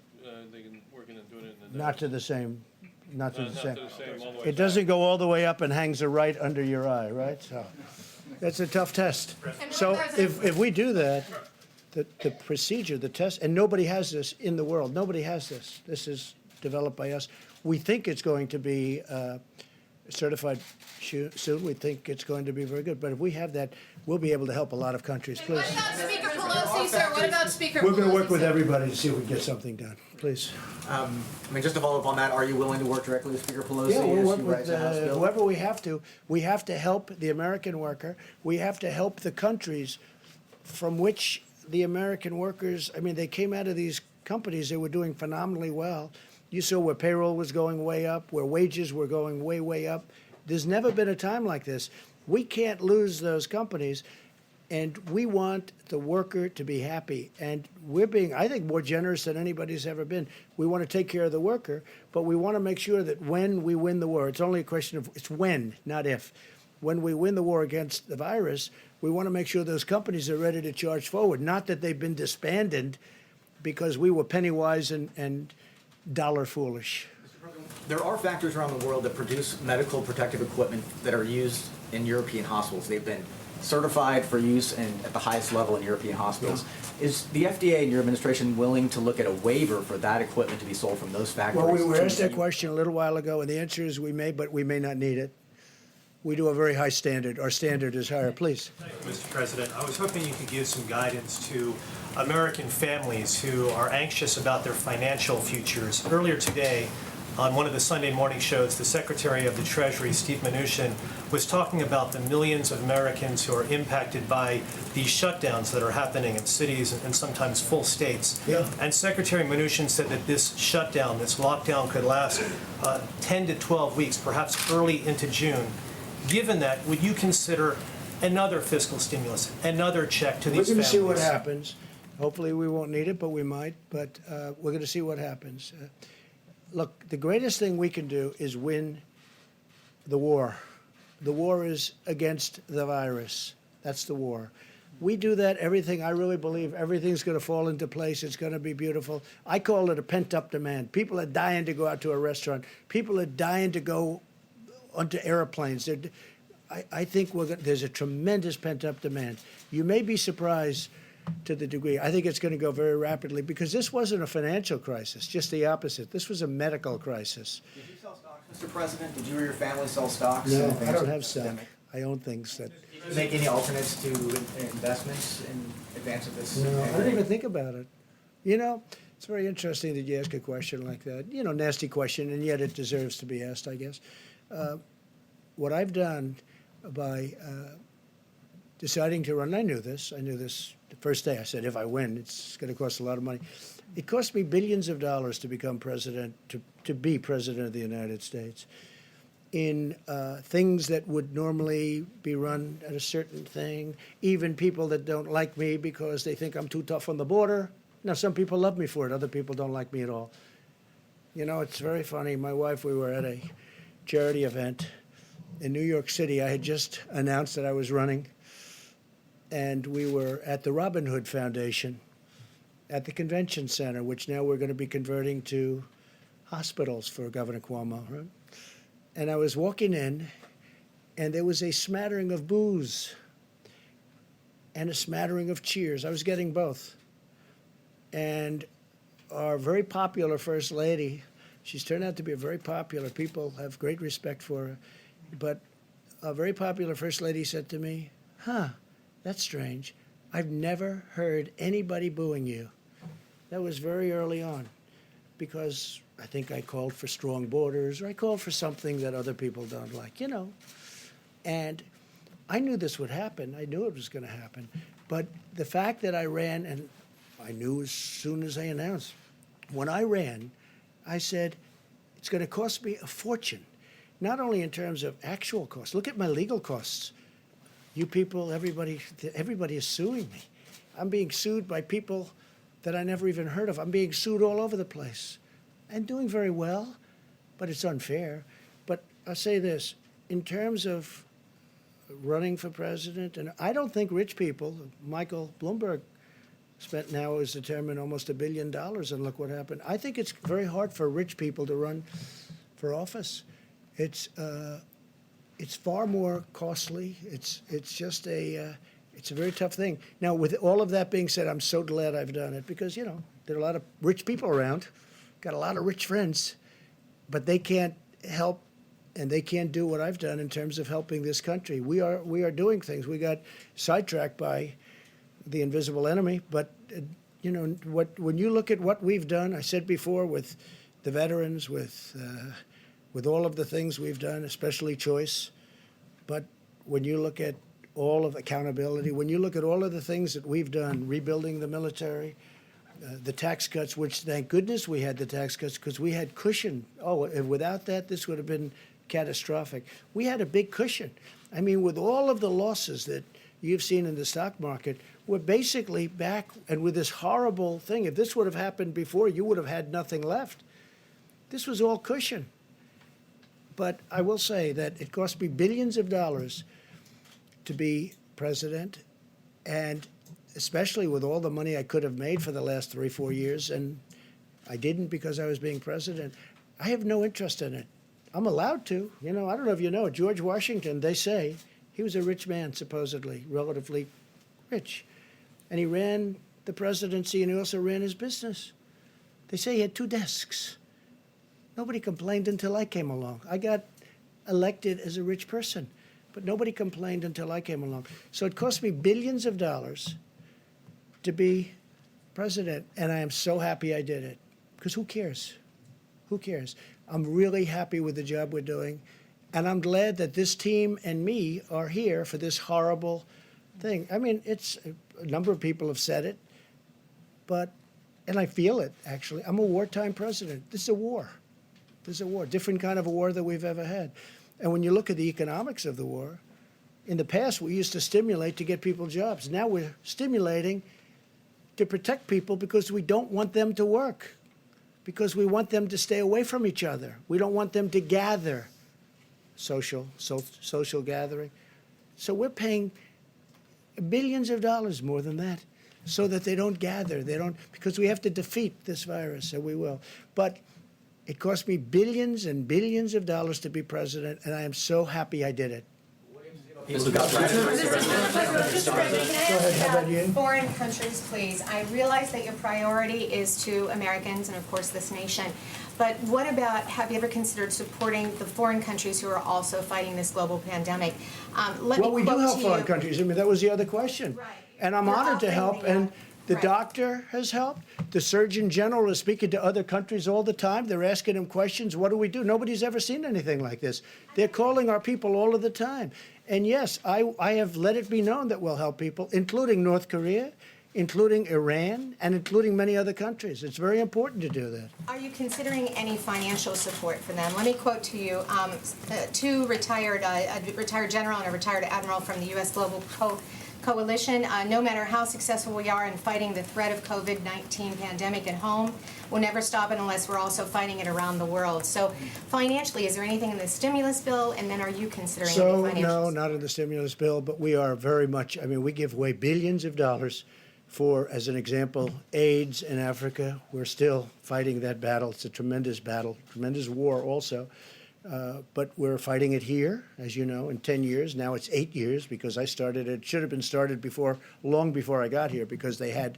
they can work in and do it in the nose. Not to the same, not to the same. all the way It doesn't go all the way up and hangs right under your eye, right? So that's a tough test. So if we do that, the procedure, the test, and nobody has this in the world. Nobody has this. This is developed by us. We think it's going to be certified soon. We think it's going to be very good. But if we have that, we'll be able to help a lot of countries. Please. What about Speaker Pelosi, sir? What about Speaker Pelosi? We're going to work with everybody to see if we can get something done. Please. I mean, just to follow up on that, are you willing to work directly with Speaker Pelosi? Yeah, we'll as work she with writes a House bill? whoever we have to. We have to help the American worker. We have to help the countries from which the American workers, I mean, they came out of these companies, they were doing phenomenally well. You saw where payroll was going way up, where wages were going way, way up. There's never been a time like this. We can't lose those companies, and we want the worker to be happy. And we're being, I think, more generous than anybody's ever been. We want to take care of the worker, but we want to make sure that when we win the war, it's only a question of, it's when, not if. When we win the war against the virus, we want to make sure those companies are ready to charge forward. Not that they've been disbanded because we were penny wise and dollar foolish. There are factories around the world that produce medical protective equipment that are used in European hospitals. They've been certified for use at the highest level in European hospitals. Is the FDA and your administration willing to look at a waiver for that equipment to be sold from those factories? Well, we were asked that question a little while ago, and the answer is we may, but we may not need it. We do a very high standard. Our standard is higher. Please. Thank you, Mr. President. I was hoping you could give some guidance to American families who are anxious about their financial futures. Earlier today, on one of the Sunday morning shows, the Secretary of the Treasury, Steve Mnuchin, was talking about the millions of Americans who are impacted by these shutdowns that are happening in cities and sometimes full states. Yeah. And Secretary Mnuchin said that this shutdown, this lockdown could last 10 to 12 weeks, perhaps early into June. Given that, would you consider another fiscal stimulus, another check to these We're going families? to see what happens. Hopefully, we won't need it, but we might. But we're going to see what happens. Look, the greatest thing we can do is win the war. The war is against the virus. That's the war. We do that, everything, I really believe everything's going to fall into place. It's going to be beautiful. I call it a pent-up demand. People are dying to go out to a restaurant. People are dying to go onto airplanes. I think there's a tremendous pent-up demand. You may be surprised to the degree. I think it's going to go very rapidly because this wasn't a financial crisis, just the opposite. This was a medical crisis. Did you sell stocks, Mr. President? Did you or your family sell stocks? No, I don't have stock. I own things that... Did you make any alternates to investments in advance of this? No, I didn't even think about it. You know, it's very interesting that you ask a question like that. You know, nasty question, and yet it deserves to be asked, I guess. What I've done by deciding to run, I knew this the first day. I said, if I win, it's going to cost a lot of money. It cost me billions of dollars to become president, to be president of the United States, in things that would normally be run at a certain thing, even people that don't like me because they think I'm too tough on the border. Now, some people love me for it. Other people don't like me at all. You know, it's very funny. My wife, we were at a charity event in New York City. I had just announced that I was running, and we were at the Robin Hood Foundation at the convention center, which now we're going to be converting to hospitals for Governor Cuomo. Right? And I was walking in, and there was a smattering of boos and a smattering of cheers. I was getting both. And our very popular First Lady, she's turned out to be a very popular, people have great respect for her, but a very popular First Lady said to me, that's strange. I've never heard anybody booing you. That was very early on, because I think I called for strong borders, or I called for something that other people don't like, you know. And I knew this would happen. I knew it was going to happen. But the fact that I ran, and I knew as soon as I announced, when I ran, I said, it's going to cost me a fortune, not only in terms of actual costs. Look at my legal costs. You people, everybody is suing me. I'm being sued by people that I never even heard of. I'm being sued all over the place. I'm doing very well, but it's unfair. But I'll say this, in terms of running for president, and I don't think rich people, Michael Bloomberg spent now is determined almost $1 billion, and look what happened. I think it's very hard for rich people to run for office. It's far more costly. It's just it's a very tough thing. Now, with all of that being said, I'm so glad I've done it because, you know, there are a lot of rich people around, got a lot of rich friends, but they can't help and they can't do what I've done in terms of helping this country. We are doing things. We got sidetracked by the invisible enemy, but you know when you look at what we've done, I said before with the veterans, with all of the things we've done, especially choice, but when you look at all of accountability, when you look at all of the things that we've done, rebuilding the military, the tax cuts, which thank goodness we had the tax cuts because we had cushion. Oh, without that, this would have been catastrophic. We had a big cushion. I mean, with all of the losses that you've seen in the stock market, we're basically back, and with this horrible thing, if this would have happened before, you would have had nothing left. This was all cushion. But I will say that it cost me billions of dollars to be president, and especially with all the money I could have made for the last 3-4 years, and I didn't because I was being president. I have no interest in it. I'm allowed to. You know, I don't know if you know, George Washington, they say, he was a rich man, supposedly, relatively rich. And he ran the presidency, and he also ran his business. They say he had 2 desks. Nobody complained until I came along. I got elected as a rich person, but nobody complained until I came along. So it cost me billions of dollars to be president, and I am so happy I did it. Because who cares? Who cares? I'm really happy with the job we're doing. And I'm glad that this team and me are here for this horrible thing. I mean, it's a number of people have said it, but, and I feel it, actually. I'm a wartime president. This is a war. This is a war, different kind of a war than we've ever had. And when you look at the economics of the war, in the past, we used to stimulate to get people jobs. Now we're stimulating to protect people because we don't want them to work, because we want them to stay away from each other. We don't want them to gather, social gathering. So we're paying billions of dollars more than that so that they don't gather. They don't, because we have to defeat this virus, and we will. But it cost me billions and billions of dollars to be president, and I am so happy I did it. Mr. President, foreign countries, please. I realize that your priority is to Americans and, of course, this nation. But what about, have you ever considered supporting the foreign countries who are also fighting this global pandemic? Well, we do help foreign countries. I mean, that was the other question. Right. And I'm honored to help. And the doctor has helped. The Surgeon General is speaking to other countries all the time. They're asking him questions. What do we do? Nobody's ever seen anything like this. They're calling our people all of the time. And yes, I have let it be known that we'll help people, including North Korea, including Iran, and including many other countries. It's very important to do that. Are you considering any financial support for them? Let me quote to you two retired, a retired general and a retired admiral from the U.S. Global Coalition. No matter how successful we are in fighting the threat of COVID-19 pandemic at home, we'll never stop it unless we're also fighting it around the world. So financially, is there anything in the stimulus bill? And then are you considering any financial no, not in the stimulus bill, but we are very much, I mean, we give away billions of dollars for, as an example, AIDS in Africa. We're still fighting that battle. It's a tremendous battle, tremendous war also. But we're fighting it here, as you know, in 10 years. Now it's 8 years because I started it. It should have been started before, long before I got here, because they had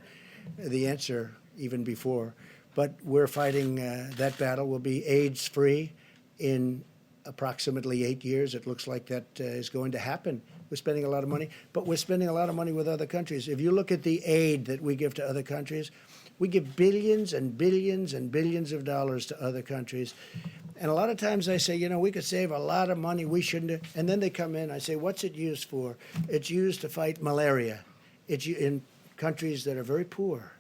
the answer even before. But we're fighting that battle. We'll be AIDS-free in approximately 8 years. It looks like that is going to happen. We're spending a lot of money, but we're spending a lot of money with other countries. If you look at the aid that we give to other countries, we give billions and billions and billions of dollars to other countries. And a lot of times I say, you know, we could save a lot of money. We shouldn't have. And then they come in. I say, what's it used for? It's used to fight malaria. It's in countries that are very poor.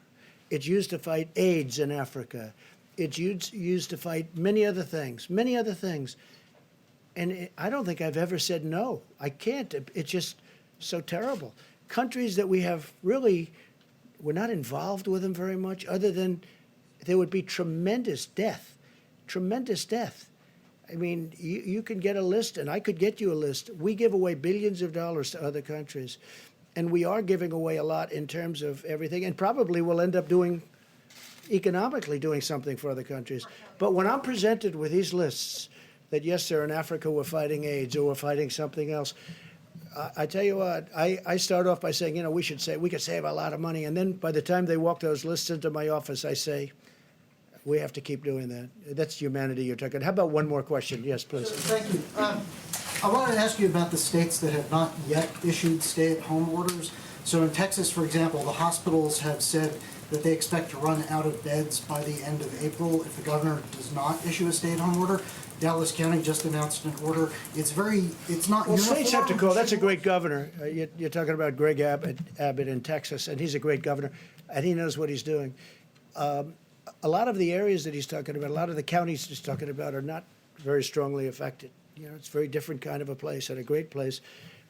It's used to fight AIDS in Africa. It's used to fight many other things, many other things. And I don't think I've ever said no. I can't. It's just so terrible. Countries that we have really, we're not involved with them very much, other than there would be tremendous death. Tremendous death. I mean, you can get a list, and I could get you a list. We give away billions of dollars to other countries, and we are giving away a lot in terms of everything, and probably we'll end up economically doing something for other countries. But when I'm presented with these lists, that yes, sir, in Africa we're fighting AIDS or we're fighting something else, I tell you what, I start off by saying, you know, we could save a lot of money, and then by the time they walk those lists into my office, I say, we have to keep doing that. That's humanity you're talking. How about one more question? Yes, please. Thank you. I wanted to ask you about the states that have not yet issued stay-at-home orders. So in Texas, for example, the hospitals have said that they expect to run out of beds by the end of April if the governor does not issue a stay-at-home order. Dallas County just announced an order. It's not Well, uniform. states have to call. That's a great governor. You're talking about Greg Abbott in Texas, and he's a great governor, and he knows what he's doing. A lot of the areas that he's talking about, a lot of the counties he's talking about are not very strongly affected. You know, it's a very different kind of a place and a great place.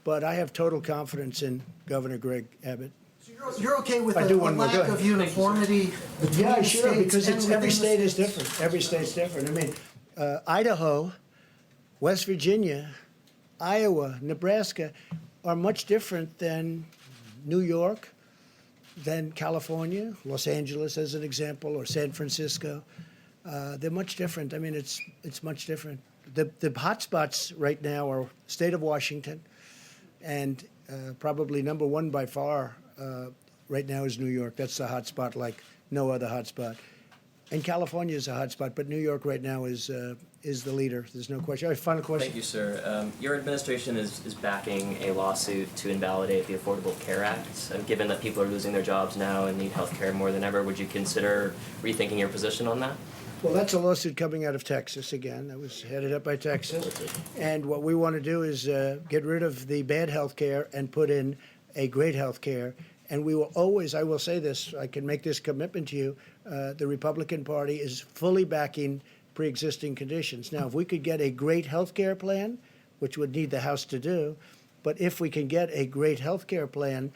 But I have total confidence in Governor Greg Abbott. So you're okay with I a do one more. Go lack ahead. of uniformity between Yeah, the sure, states because and it's, within every the state is states? different. Every state's different. I mean, Idaho, West Virginia, Iowa, Nebraska are much different than New York, than California, Los Angeles as an example, or San Francisco. They're much different. I mean, it's much different. The hot spots right now are state of Washington, and probably number one by far right now is New York. That's the hot spot like no other hot spot. And California is a hot spot, but New York right now is the leader. There's no question. All right, final question. Thank you, sir. Your administration is backing a lawsuit to invalidate the Affordable Care Act. Given that people are losing their jobs now and need health care more than ever, would you consider rethinking your position on that? Well, that's a lawsuit coming out of Texas again. That was headed up by Texas. And what we want to do is get rid of the bad health care and put in a great health care. And we will always, I will say this, I can make this commitment to you, the Republican Party is fully backing pre-existing conditions. Now, if we could get a great health care plan, which would need the House to do, but if we can get a great health care plan,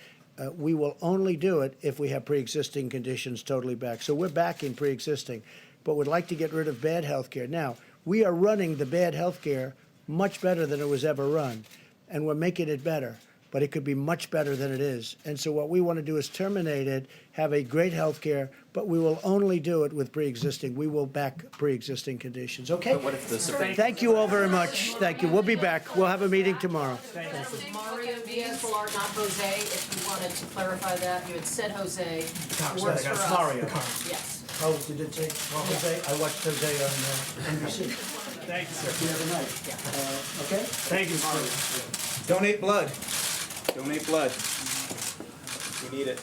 we will only do it if we have pre-existing conditions totally back. So we're backing pre-existing, but would like to get rid of bad health care. Now, we are running the bad health care much better than it was ever run, and we're making it better, but it could be much better than it is. And so what we want to do is terminate it, have a great health care, but we will only do it with pre-existing. We will back pre-existing conditions, okay? But what if the Supreme Thank you all very much. Thank you. We'll be back. We'll have a meeting tomorrow. Mario Diaz-Balart, not Jose, if you wanted to clarify that, you had said Jose. Works for us. Mario. Yes. Oh, did it say Jose? I watched Jose on NBC. Thank you, sir. The other night. Okay? Thank you, Mr. Donate blood. Donate blood. We need it.